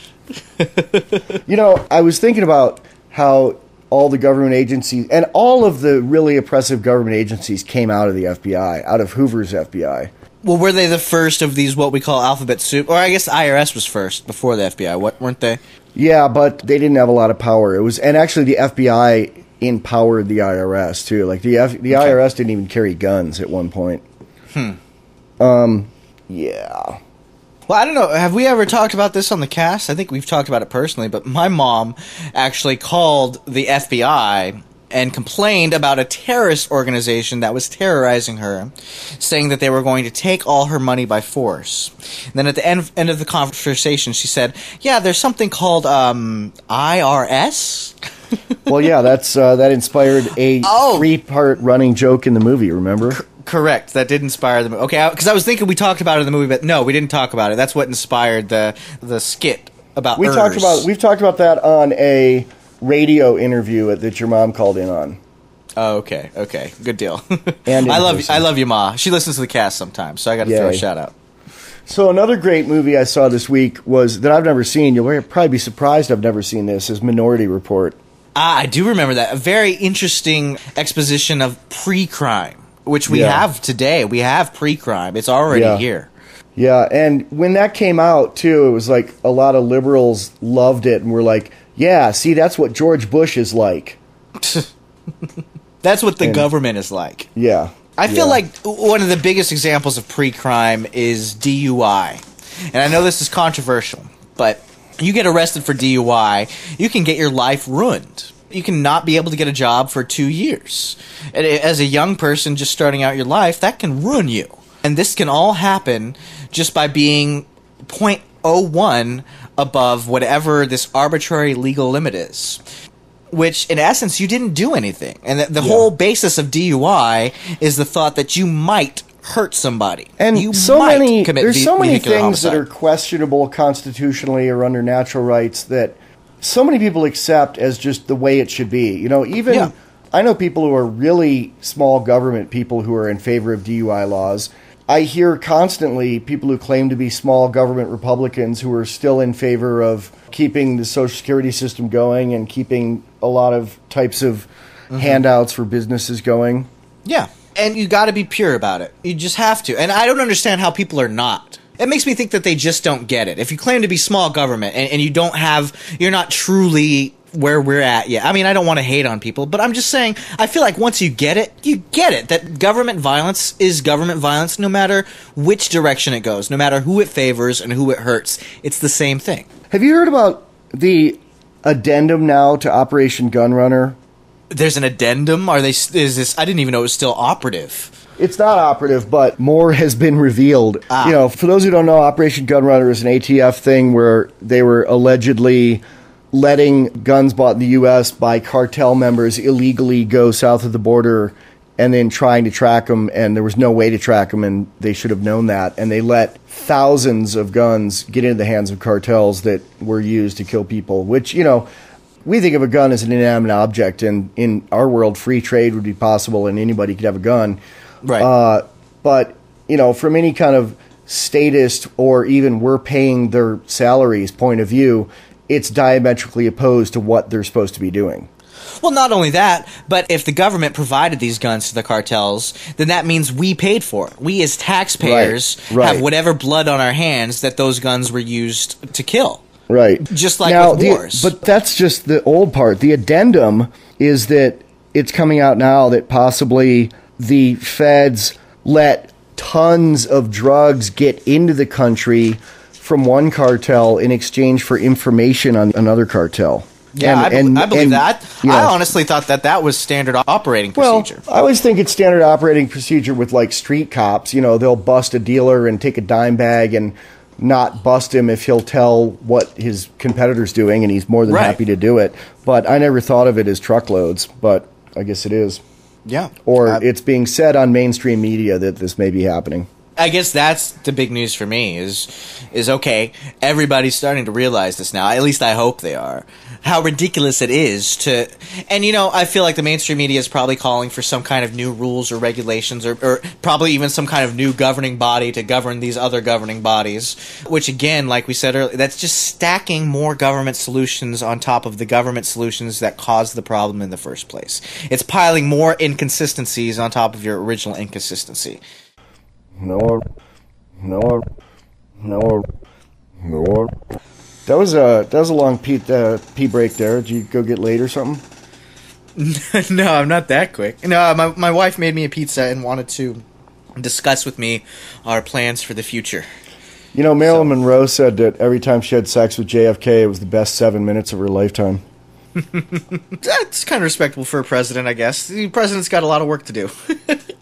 I was thinking about how all the government agencies, and all of the really oppressive government agencies came out of the FBI, out of Hoover's FBI. Well, were they the first of these, what we call alphabet soup? Or I guess the IRS was first, before the FBI, weren't they? Yeah, but they didn't have a lot of power. And actually the FBI empowered the IRS, too. Like, the IRS didn't even carry guns at one point. Yeah. Well, I don't know. Have we ever talked about this on the cast? I think we've talked about it personally, but my mom actually called the FBI and complained about a terrorist organization that was terrorizing her, saying that they were going to take all her money by force. And then at the end of the conversation, she said, yeah, there's something called IRS. Well, yeah, that inspired a three-part running joke in the movie, remember? Correct. That did inspire the movie. Okay, because I was thinking we talked about it in the movie, but no, we didn't talk about it. That's what inspired the skit about We've talked about that on a radio interview that your mom called in on. Oh, okay. Good deal. And I love you, Ma. She listens to the cast sometimes, so I got to throw a shout out. So another great movie I saw this week was that I've never seen. You'll probably be surprised I've never seen this. Is Minority Report. I do remember that. A very interesting exposition of pre-crime, which we have today. We have pre-crime. It's already here. Yeah, and when that came out, too, it was like a lot of liberals loved it and were like, yeah, see, that's what George Bush is like. That's what the government is like. Yeah. I feel like one of the biggest examples of pre-crime is DUI. And I know this is controversial, but you get arrested for DUI, you can get your life ruined. You can not be able to get a job for 2 years. And as a young person just starting out your life, that can ruin you. And this can all happen just by being 0.01 above whatever this arbitrary legal limit is. Which, in essence, you didn't do anything. And the whole basis of DUI is the thought that you might hurt somebody. And there's so many things that are questionable constitutionally or under natural rights that so many people accept as just the way it should be. You know, even I know people who are really small government people who are in favor of DUI laws. I hear constantly people who claim to be small government Republicans who are still in favor of keeping the Social Security system going and keeping a lot of types of handouts for businesses going. Yeah. And you got to be pure about it. You just have to. And I don't understand how people are not. It makes me think that they just don't get it. If you claim to be small government and you're not truly where we're at yet. I mean, I don't want to hate on people, but I'm just saying, I feel like once you get it, that government violence is government violence no matter which direction it goes, no matter who it favors and who it hurts. It's the same thing. Have you heard about the addendum now to Operation Gunrunner? There's an addendum? I didn't even know it was still operative. It's not operative, but more has been revealed. You know, for those who don't know, Operation Gunrunner is an ATF thing where they were allegedly letting guns bought in the U.S. by cartel members illegally go south of the border and then trying to track them, and there was no way to track them, and they should have known that. And they let thousands of guns get into the hands of cartels that were used to kill people, which, you know, we think of a gun as an inanimate object, and in our world, free trade would be possible, and anybody could have a gun. Right. But, you know, from any kind of statist or even we're paying their salaries point of view, it's diametrically opposed to what they're supposed to be doing. Well, not only that, but if the government provided these guns to the cartels, then that means we paid for it. We as taxpayers have whatever blood on our hands that those guns were used to kill. Right. Just like now, with wars. But that's just the old part. The addendum is that it's coming out now that possibly the feds let tons of drugs get into the country from one cartel in exchange for information on another cartel. Yeah, I believe that. I honestly thought that was standard operating procedure. Well, I always think it's standard operating procedure with, like, street cops. You know, they'll bust a dealer and take a dime bag and not bust him if he'll tell what his competitor's doing, and he's more than happy to do it. But I never thought of it as truckloads, but I guess it is. Yeah. Or it's being said on mainstream media that this may be happening. I guess that's the big news for me is okay, everybody's starting to realize this now. At least I hope they are. How ridiculous it is to... And, you know, I feel like the mainstream media is probably calling for some kind of new rules or regulations or probably even some kind of new governing body to govern these other governing bodies, which, again, like we said earlier, that's just stacking more government solutions on top of the government solutions that caused the problem in the first place. It's piling more inconsistencies on top of your original inconsistency. No. That was a long pee break there. Did you go get laid or something? No, I'm not that quick. No, my wife made me a pizza and wanted to discuss with me our plans for the future. You know, Marilyn Monroe said that every time she had sex with JFK, it was the best 7 minutes of her lifetime. That's kind of respectable for a president, I guess. The president's got a lot of work to do.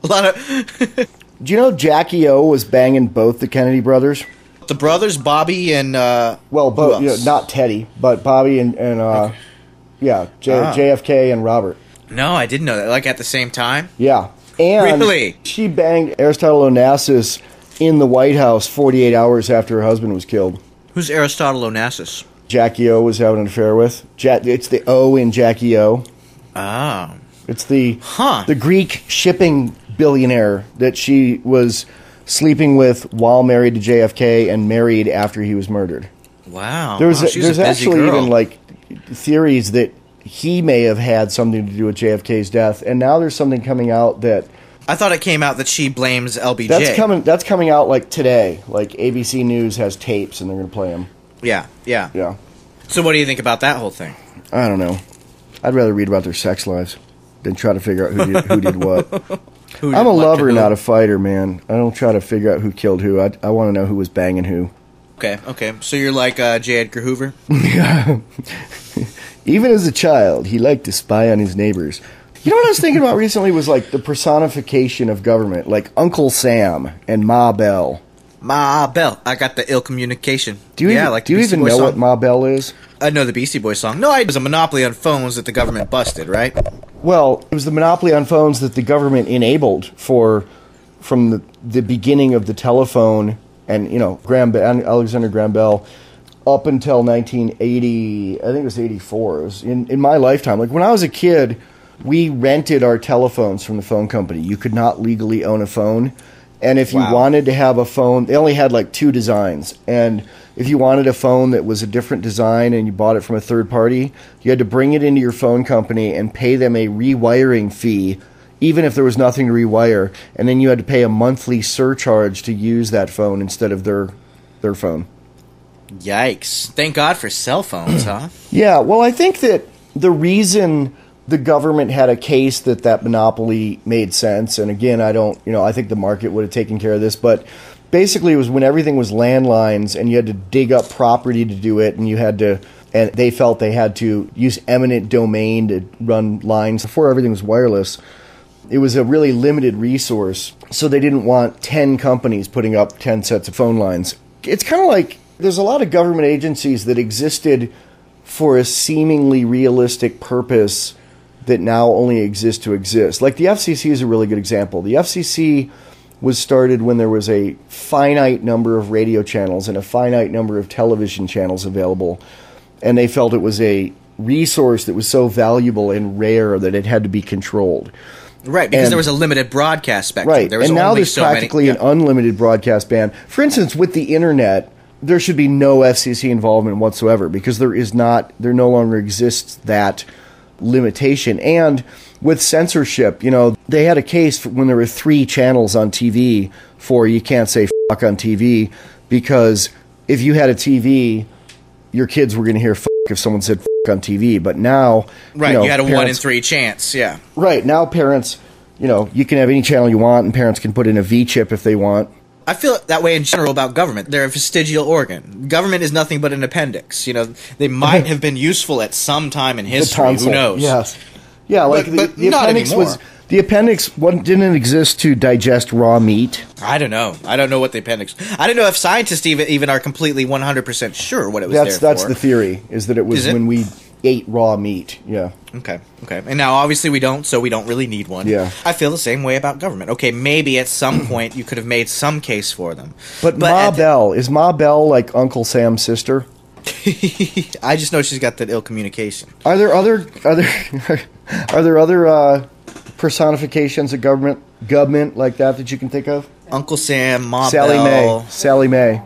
A lot of. Do you know Jackie O was banging both the Kennedy brothers? The brothers, Bobby and well, both, you know, not Teddy, but Bobby and okay. Yeah, JFK and Robert. No, I didn't know that. Like at the same time? Yeah. And really? She banged Aristotle Onassis in the White House 48 hours after her husband was killed. Who's Aristotle Onassis? Jackie O was having an affair with. It's the O in Jackie O. Oh. It's the Greek shipping billionaire that she was sleeping with while married to JFK and married after he was murdered. Wow. There's actually even like theories that he may have had something to do with JFK's death, and now there's something coming out that I thought it came out that she blames LBJ. That's coming out like today. Like ABC News has tapes and they're going to play them. Yeah. So what do you think about that whole thing? I don't know. I'd rather read about their sex lives than try to figure out who did what. I'm a lover, not a fighter, man. I don't try to figure out who killed who. I want to know who was banging who. Okay. So you're like J. Edgar Hoover? Yeah. Even as a child, he liked to spy on his neighbors. You know what I was thinking about recently was like the personification of government, like Uncle Sam and Ma Bell. Ma Bell. I got the ill communication. Do you even know what Ma Bell is? I know the Beastie Boys song. No, it was a monopoly on phones that the government busted, right? Well, it was the monopoly on phones that the government enabled from the beginning of the telephone and, you know, Alexander Graham Bell up until 1980, I think it was 84. It was in my lifetime. Like when I was a kid, we rented our telephones from the phone company. You could not legally own a phone. And if you wanted to have a phone, they only had like 2 designs. And if you wanted a phone that was a different design and you bought it from a third party, you had to bring it into your phone company and pay them a rewiring fee, even if there was nothing to rewire. And then you had to pay a monthly surcharge to use that phone instead of their phone. Yikes. Thank God for cell phones, huh? Yeah, well, I think that the reason the government had a case that monopoly made sense, and again, I think the market would have taken care of this, but basically it was when everything was landlines and you had to dig up property to do it, and they felt they had to use eminent domain to run lines before everything was wireless. It was a really limited resource, so they didn't want 10 companies putting up 10 sets of phone lines. It's kind of like there's a lot of government agencies that existed for a seemingly realistic purpose that now only exist to exist. Like the FCC is a really good example. The FCC was started when there was a finite number of radio channels and a finite number of television channels available, and they felt it was a resource that was so valuable and rare that it had to be controlled. Right, because there was a limited broadcast spectrum. Right, there was and now only there's practically an unlimited broadcast band. For instance, with the internet, there should be no FCC involvement whatsoever because there no longer exists that limitation. And with censorship, they had a case when there were 3 channels on TV for you can't say fuck on TV, because if you had a TV, your kids were going to hear fuck if someone said fuck on TV. But now, you had a 1 in 3 chance. Yeah. Right. Now parents, you can have any channel you want, and parents can put in a V chip if they want. I feel that way in general about government. They're a vestigial organ. Government is nothing but an appendix. They might have been useful at some time in history. Who knows? Yes. Yeah, like but the not appendix anymore. The appendix didn't exist to digest raw meat. I don't know. I don't know what the appendix. I don't know if scientists even are completely 100% sure what it was there for. That's the theory, is that it was when we ate raw meat. Yeah. Okay. And now obviously we don't, so we don't really need one. Yeah. I feel the same way about government. Okay, maybe at some point you could have made some case for them. But Ma Bell, is Ma Bell like Uncle Sam's sister? I just know she's got that ill communication. Are there other personifications of government like that you can think of? Uncle Sam, Ma Bell, Sally Mae,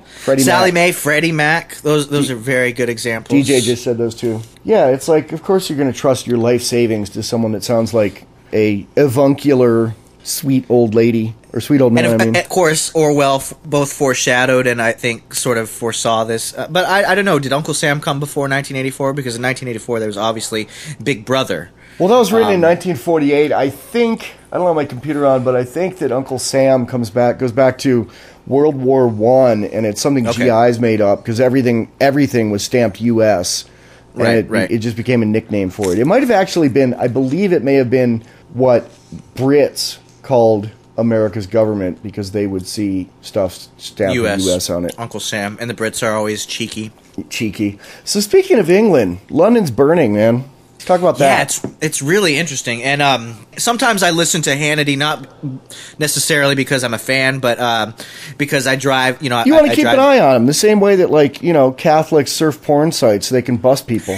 Freddie Mac. Those are very good examples. DJ just said those too. Yeah, it's like, of course you're going to trust your life savings to someone that sounds like a avuncular, sweet old lady, or sweet old man, and of course, Orwell both foreshadowed and I think sort of foresaw this. But I don't know, did Uncle Sam come before 1984? Because in 1984 there was obviously Big Brother. Well, that was written in 1948. I don't have my computer on, but I think that Uncle Sam goes back to World War I, and it's something GIs made up because everything was stamped U.S. And it just became a nickname for it. It might have actually been, I believe it may have been what Brits called America's government, because they would see stuff stamped with US on it. Uncle Sam. And the Brits are always cheeky. So speaking of England, London's burning, man. Let's talk about that. Yeah, it's really interesting. And sometimes I listen to Hannity, not necessarily because I'm a fan, but because I drive, you know. You want to keep an eye on him, the same way that, like, you know, Catholics surf porn sites so they can bust people.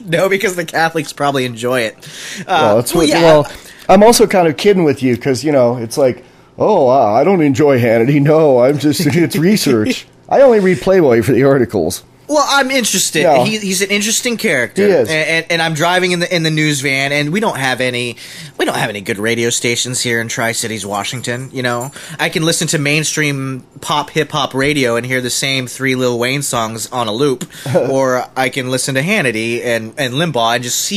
No, because the Catholics probably enjoy it. Well, I'm also kind of kidding with you because, you know, it's like, oh, I don't enjoy Hannity. No, it's research. I only read Playboy for the articles. Well, I'm interested. No. He's an interesting character. He is. And I'm driving in the news van, and we don't have any good radio stations here in Tri-Cities, Washington. You know, I can listen to mainstream pop hip hop radio and hear the same 3 Lil Wayne songs on a loop, or I can listen to Hannity and Limbaugh and just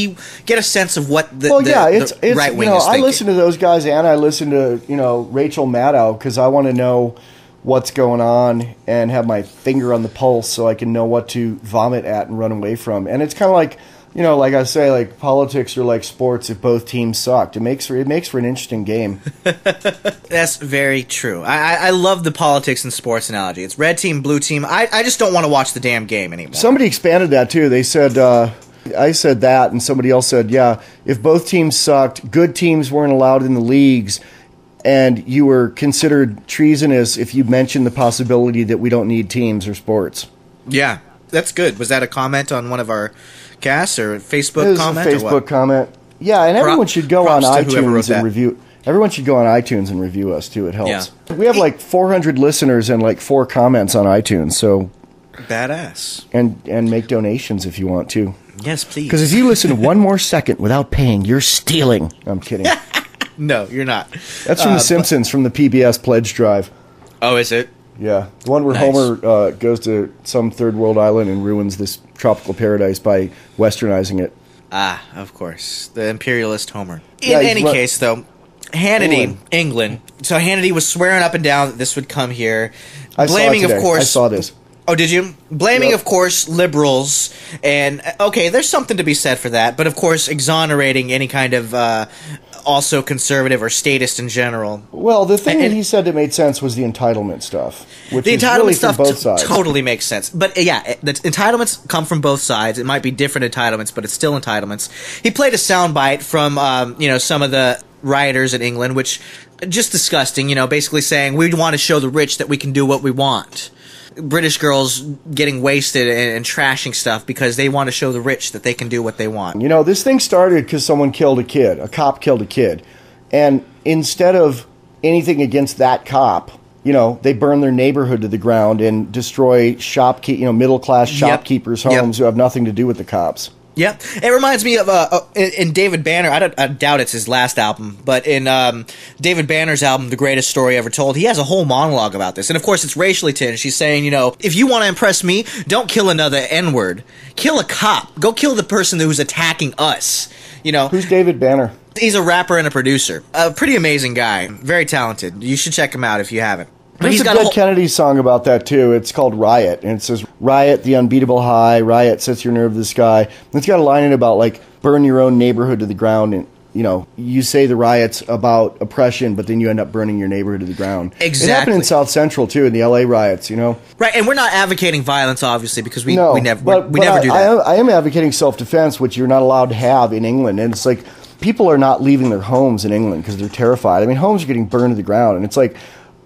get a sense of what the right wing is thinking. I listen to those guys, and I listen to, you know, Rachel Maddow, because I want to know what's going on and have my finger on the pulse so I can know what to vomit at and run away from. And it's kind of like, you know, like I say, like politics are like sports. If both teams sucked, it makes for an interesting game. That's very true. I love the politics and sports analogy. It's red team, blue team. I just don't want to watch the damn game anymore. Somebody expanded that too. They said, I said that, and somebody else said, yeah, if both teams sucked, good teams weren't allowed in the leagues, and you were considered treasonous if you mentioned the possibility that we don't need teams or sports. Yeah, that's good. Was that a comment on one of our casts or Facebook comment? It was a Facebook comment. Yeah, and everyone should go on iTunes and review. Everyone should go on iTunes and review us too. It helps. Yeah. We have like 400 listeners and like 4 comments on iTunes. So badass. And make donations if you want to. Yes, please. Because if you listen 1 more second without paying, you're stealing. I'm kidding. No, you're not. That's from The Simpsons, from the PBS Pledge Drive. Oh, is it? Yeah. The one where Homer goes to some third world island and ruins this tropical paradise by westernizing it. Ah, of course. The imperialist Homer. In any case, though, Hannity, England. So Hannity was swearing up and down that this would come here. Blaming, of course. I saw this. Oh, did you? Blaming, of course, liberals, and, okay, there's something to be said for that, but, of course, exonerating any kind of, also conservative or statist in general. Well, the thing that he said that made sense was the entitlement stuff, which is really from both sides. Totally makes sense. But, yeah, the entitlements come from both sides. It might be different entitlements, but it's still entitlements. He played a soundbite from, you know, some of the rioters in England, which, just disgusting, you know, basically saying, we want to show the rich that we can do what we want. British girls getting wasted and trashing stuff because they want to show the rich that they can do what they want. You know, this thing started because someone killed a kid. A cop killed a kid. And instead of anything against that cop, you know, they burn their neighborhood to the ground and destroy middle-class shopkeepers' homes who have nothing to do with the cops. Yeah, it reminds me of in David Banner. I doubt it's his last album, but in David Banner's album, The Greatest Story Ever Told, he has a whole monologue about this. And of course, it's racially tinged. She's saying, you know, if you want to impress me, don't kill another N-word. Kill a cop. Go kill the person who's attacking us. You know, who's David Banner? He's a rapper and a producer. A pretty amazing guy. Very talented. You should check him out if you haven't. There's a Dead Kennedy song about that, too. It's called Riot, and it says, Riot, the unbeatable high, riot sets your nerve to the sky. And it's got a line in about, like, burn your own neighborhood to the ground, and, you know, you say the riots about oppression, but then you end up burning your neighborhood to the ground. Exactly. It happened in South Central, too, in the L.A. riots, you know? Right, and we're not advocating violence, obviously, because we never do that. I am advocating self-defense, which you're not allowed to have in England, and it's like, people are not leaving their homes in England because they're terrified. I mean, homes are getting burned to the ground, and it's like,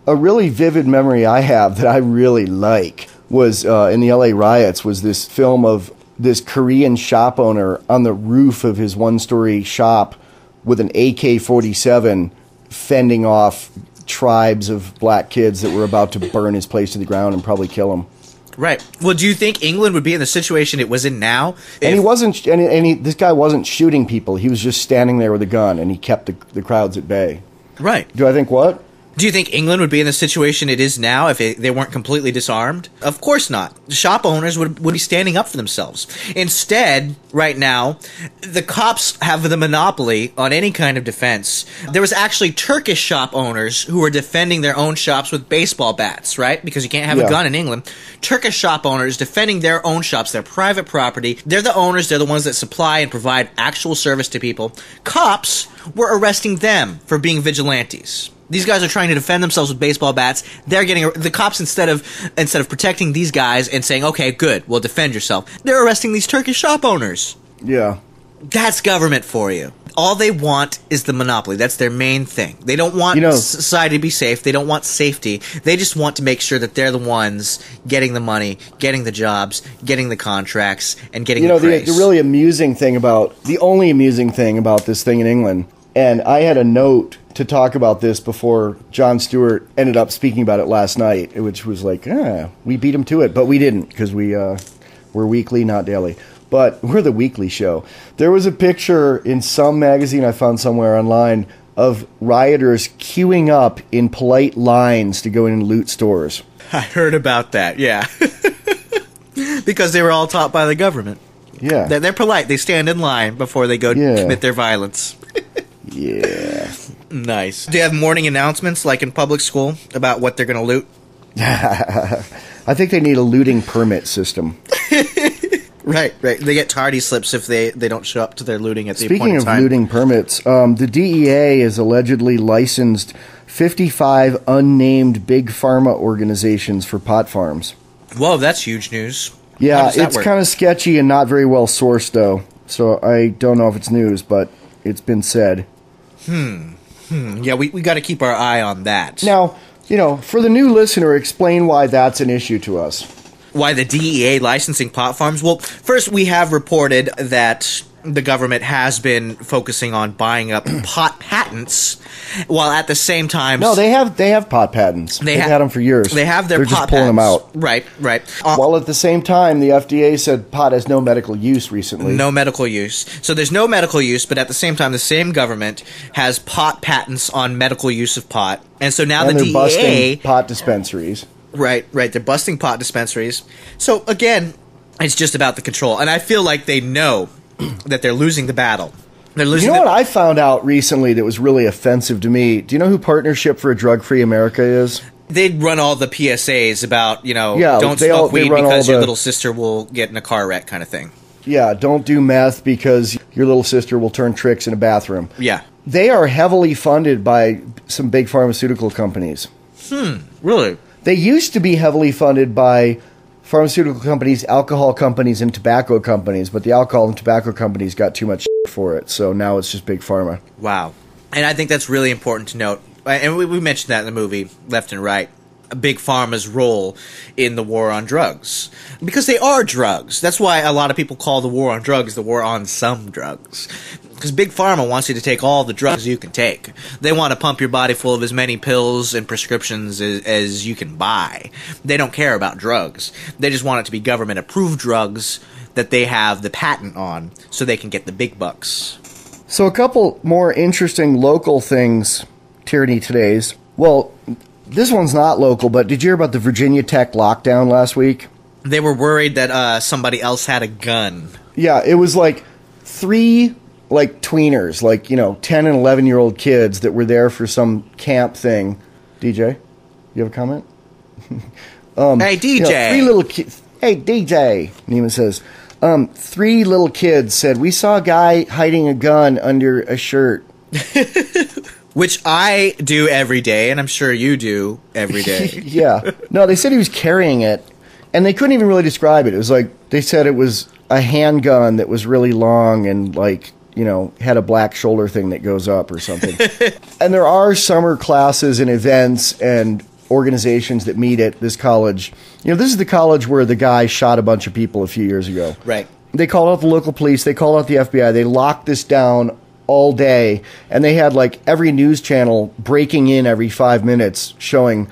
a really vivid memory I have that I really like was in the LA riots was this film of this Korean shop owner on the roof of his 1-story shop with an AK-47 fending off tribes of black kids that were about to burn his place to the ground and probably kill him. Right. Well, do you think England would be in the situation it was in now? And he wasn't. This guy wasn't shooting people. He was just standing there with a gun, and he kept the crowds at bay. Right. Do I think what? Do you think England would be in the situation it is now if they weren't completely disarmed? Of course not. Shop owners would be standing up for themselves. Instead, right now, the cops have the monopoly on any kind of defense. There was actually Turkish shop owners who were defending their own shops with baseball bats, right? Because you can't have a gun in England. Turkish shop owners defending their own shops, their private property. They're the owners. They're the ones that supply and provide actual service to people. Cops were arresting them for being vigilantes. These guys are trying to defend themselves with baseball bats. They're getting the cops instead of protecting these guys and saying, "Okay, good, well, defend yourself." They're arresting these Turkish shop owners. Yeah, that's government for you. All they want is the monopoly. That's their main thing. They don't want society to be safe. They don't want safety. They just want to make sure that they're the ones getting the money, getting the jobs, getting the contracts, and getting the praise. The really amusing thing the only amusing thing about this thing in England, and I had a note to talk about this before Jon Stewart ended up speaking about it last night, which was like, we beat him to it, but we didn't, because we're weekly, not daily. But we're the weekly show. There was a picture in some magazine I found somewhere online of rioters queuing up in polite lines to go in and loot stores. I heard about that, yeah. Because they were all taught by the government. Yeah. They're polite. They stand in line before they go commit their violence. Yeah. Nice. Do you have morning announcements, like in public school, about what they're going to loot? I think they need a looting permit system. Right. They get tardy slips if they don't show up to their looting at the appointed time. Speaking of looting permits, the DEA has allegedly licensed 55 unnamed big pharma organizations for pot farms. Whoa, that's huge news. Yeah, it's kind of sketchy and not very well sourced, though. So I don't know if it's news, but it's been said. Yeah, we got to keep our eye on that. Now, for the new listener, explain why that's an issue to us. Why the DEA licensing pot farms? Well, first, we have reported that the government has been focusing on buying up pot patents, while at the same time... No, they have pot patents. They've had them for years. They have their They're pot just pulling patents. them out. Right. While at the same time, the FDA said pot has no medical use recently. No medical use. So there's no medical use, but at the same time, the same government has pot patents on medical use of pot. And so now the DEA... busting pot dispensaries. Right. They're busting pot dispensaries. So, again, it's just about the control. And I feel like they know that they're losing the battle. They're losing. What I found out recently that was really offensive to me? Do you know who Partnership for a Drug-Free America is? They'd run all the PSAs about, don't smoke weed because your little sister will get in a car wreck kind of thing. Yeah, don't do meth because your little sister will turn tricks in a bathroom. Yeah. They are heavily funded by some big pharmaceutical companies. Really? They used to be heavily funded by pharmaceutical companies, alcohol companies, and tobacco companies, but the alcohol and tobacco companies got too much for it, so now it's just big pharma. Wow. And I think that's really important to note. And we mentioned that in the movie, Left and Right. Big Pharma's role in the war on drugs. Because they are drugs. That's why a lot of people call the war on drugs the war on some drugs. Because Big Pharma wants you to take all the drugs you can take. They want to pump your body full of as many pills and prescriptions as you can buy. They don't care about drugs. They just want it to be government-approved drugs that they have the patent on so they can get the big bucks. So a couple more interesting local things, Tyranny Today's. Well, this one's not local, but did you hear about the Virginia Tech lockdown last week? They were worried that somebody else had a gun. Yeah, it was like 3 tweeners, 10 and 11-year-old kids that were there for some camp thing. DJ, you have a comment? Hey, DJ. 3 little kids. Hey, DJ, Neema says. 3 little kids said, we saw a guy hiding a gun under a shirt. Which I do every day, and I'm sure you do every day. Yeah. No, they said he was carrying it, and they couldn't even really describe it. It was they said it was a handgun that was really long and, had a black shoulder thing that goes up or something. And there are summer classes and events and organizations that meet at this college. This is the college where the guy shot a bunch of people a few years ago. Right. They called out the local police. They called out the FBI. They locked this down all day, and they had every news channel breaking in every 5 minutes showing,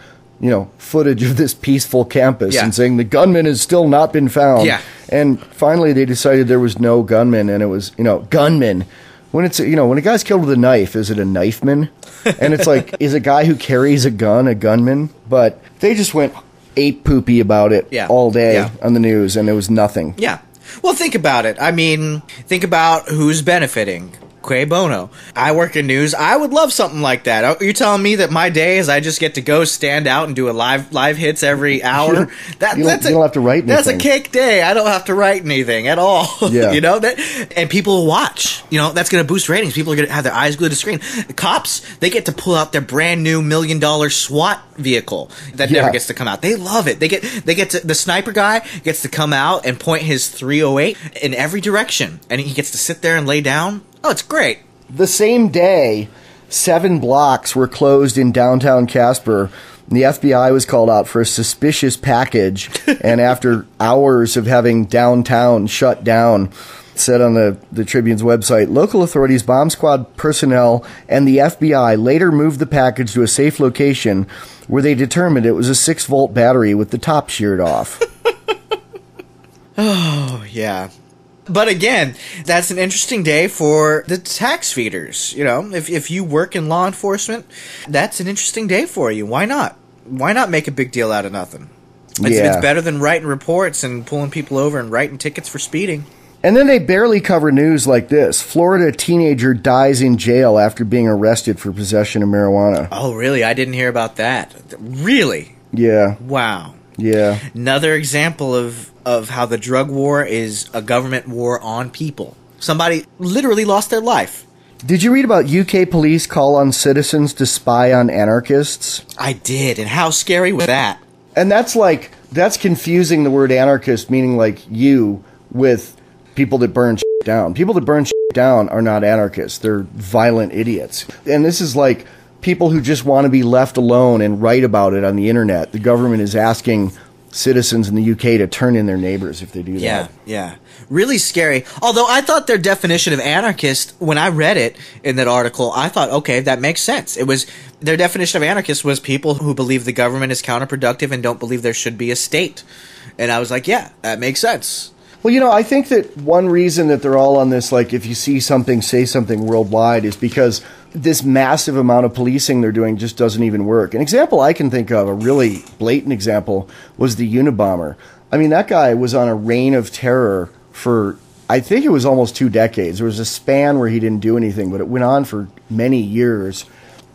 footage of this peaceful campus and saying the gunman has still not been found. Yeah. And finally they decided there was no gunman, and it was, gunman. When it's, when a guy's killed with a knife, is it a knifeman? And it's like, is a guy who carries a gun a gunman? But they just went ape poopy about it all day on the news, and there was nothing. Yeah. Well, think about it. I mean, think about who's benefiting. Que bono. I work in news. I would love something like that. You're telling me that my day is I just get to go stand out and do a live hits every hour? You don't have to write anything. That's a cake day. I don't have to write anything at all. Yeah. And people will watch. That's going to boost ratings. People are going to have their eyes glued to the screen. The cops, they get to pull out their brand new $1 million SWAT vehicle that never gets to come out. They love it. They get to, the sniper guy gets to come out and point his .308 in every direction, and he gets to sit there and lay down. Oh, it's great. The same day, 7 blocks were closed in downtown Casper. The FBI was called out for a suspicious package, and after hours of having downtown shut down, it said on the Tribune's website, local authorities, bomb squad personnel, and the FBI later moved the package to a safe location where they determined it was a 6-volt battery with the top sheared off. Oh, yeah. But again, that's an interesting day for the tax feeders. If you work in law enforcement, that's an interesting day for you. Why not? Why not make a big deal out of nothing? It's better than writing reports and pulling people over and writing tickets for speeding. And then they barely cover news like this. Florida teenager dies in jail after being arrested for possession of marijuana. Oh, really? I didn't hear about that. Really? Yeah. Wow. Yeah. Another example of how the drug war is a government war on people. Somebody literally lost their life. Did you read about UK police call on citizens to spy on anarchists? I did, and how scary was that? And that's confusing the word anarchist, meaning like you, with people that burn shit down. People that burn shit down are not anarchists. They're violent idiots. And this is like people who just want to be left alone and write about it on the internet. The government is asking citizens in the UK to turn in their neighbors if they do that. Yeah. Really scary. Although I thought their definition of anarchist, when I read it in that article, I thought, okay, that makes sense. It was their definition of anarchist was people who believe the government is counterproductive and don't believe there should be a state. And I was like, yeah, that makes sense. Well, I think that one reason that they're all on this, like, if you see something, say something worldwide, is because this massive amount of policing they're doing just doesn't even work. An example I can think of, a really blatant example, was the Unabomber. I mean, that guy was on a reign of terror for, I think it was almost 2 decades. There was a span where he didn't do anything, but it went on for many years.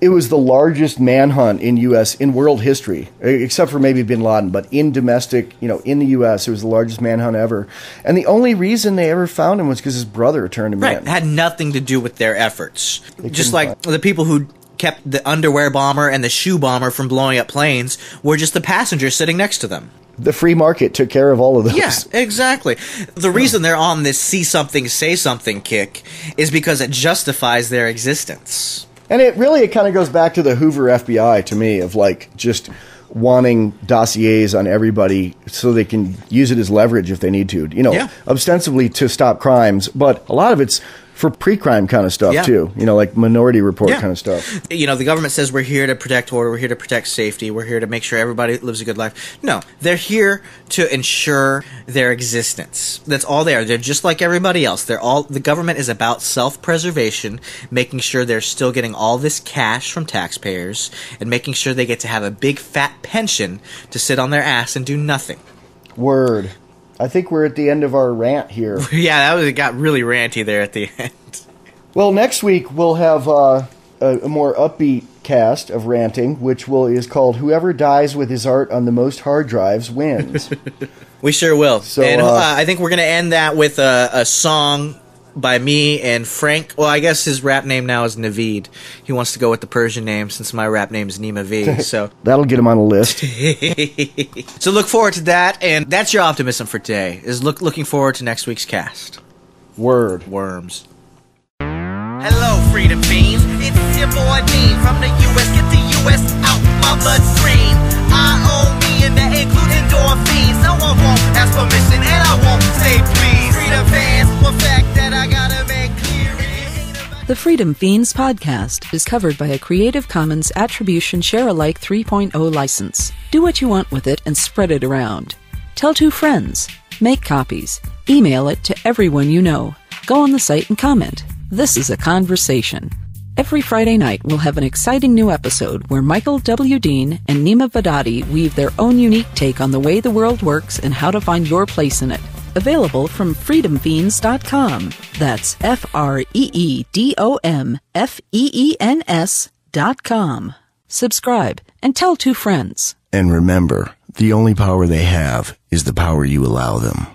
It was the largest manhunt in world history, except for maybe bin Laden, but in domestic, in the U.S., it was the largest manhunt ever. And the only reason they ever found him was because his brother turned him in. It had nothing to do with their efforts. Just like the people who kept the underwear bomber and the shoe bomber from blowing up planes were just the passengers sitting next to them. The free market took care of all of those. Yeah, exactly. The reason they're on this see something, say something kick is because it justifies their existence. And it kind of goes back to the Hoover FBI to me, of like just wanting dossiers on everybody so they can use it as leverage if they need to, ostensibly to stop crimes. But a lot of it's for pre-crime kind of stuff too, like Minority Report kind of stuff. The government says we're here to protect order, we're here to protect safety, we're here to make sure everybody lives a good life. No, they're here to ensure their existence. That's all they are. They're just like everybody else. The government is about self-preservation, making sure they're still getting all this cash from taxpayers, and making sure they get to have a big fat pension to sit on their ass and do nothing. Word. I think we're at the end of our rant here. Yeah, it got really ranty there at the end. Well, next week we'll have a more upbeat cast of ranting, which is called "Whoever Dies with His Art on the Most Hard Drives Wins." We sure will. So, and I think we're going to end that with a song by me and Frank. Well, I guess his rap name now is Naveed. He wants to go with the Persian name since my rap name is Neema V. So that'll get him on a list. So look forward to that, and that's your optimism for today. Is looking forward to next week's cast. Word. Worms. Hello, Freedom Fiends. It's your boy Dean from the U.S. Get the U.S. out my bloodstream. I own me and that include endorphins. No one won't ask permission, and I won't say please. Freedom fans, one fact that I gotta make clear. The Freedom Fiends podcast is covered by a Creative Commons Attribution Share-alike 3.0 license. Do what you want with it and spread it around. Tell 2 friends. Make copies. Email it to everyone you know. Go on the site and comment. This is a conversation. Every Friday night, we'll have an exciting new episode where Michael W. Dean and Neema Vedadi weave their own unique take on the way the world works and how to find your place in it. Available from freedomfeens.com. That's FREEDOMFEENS.com. Subscribe and tell 2 friends. And remember, the only power they have is the power you allow them.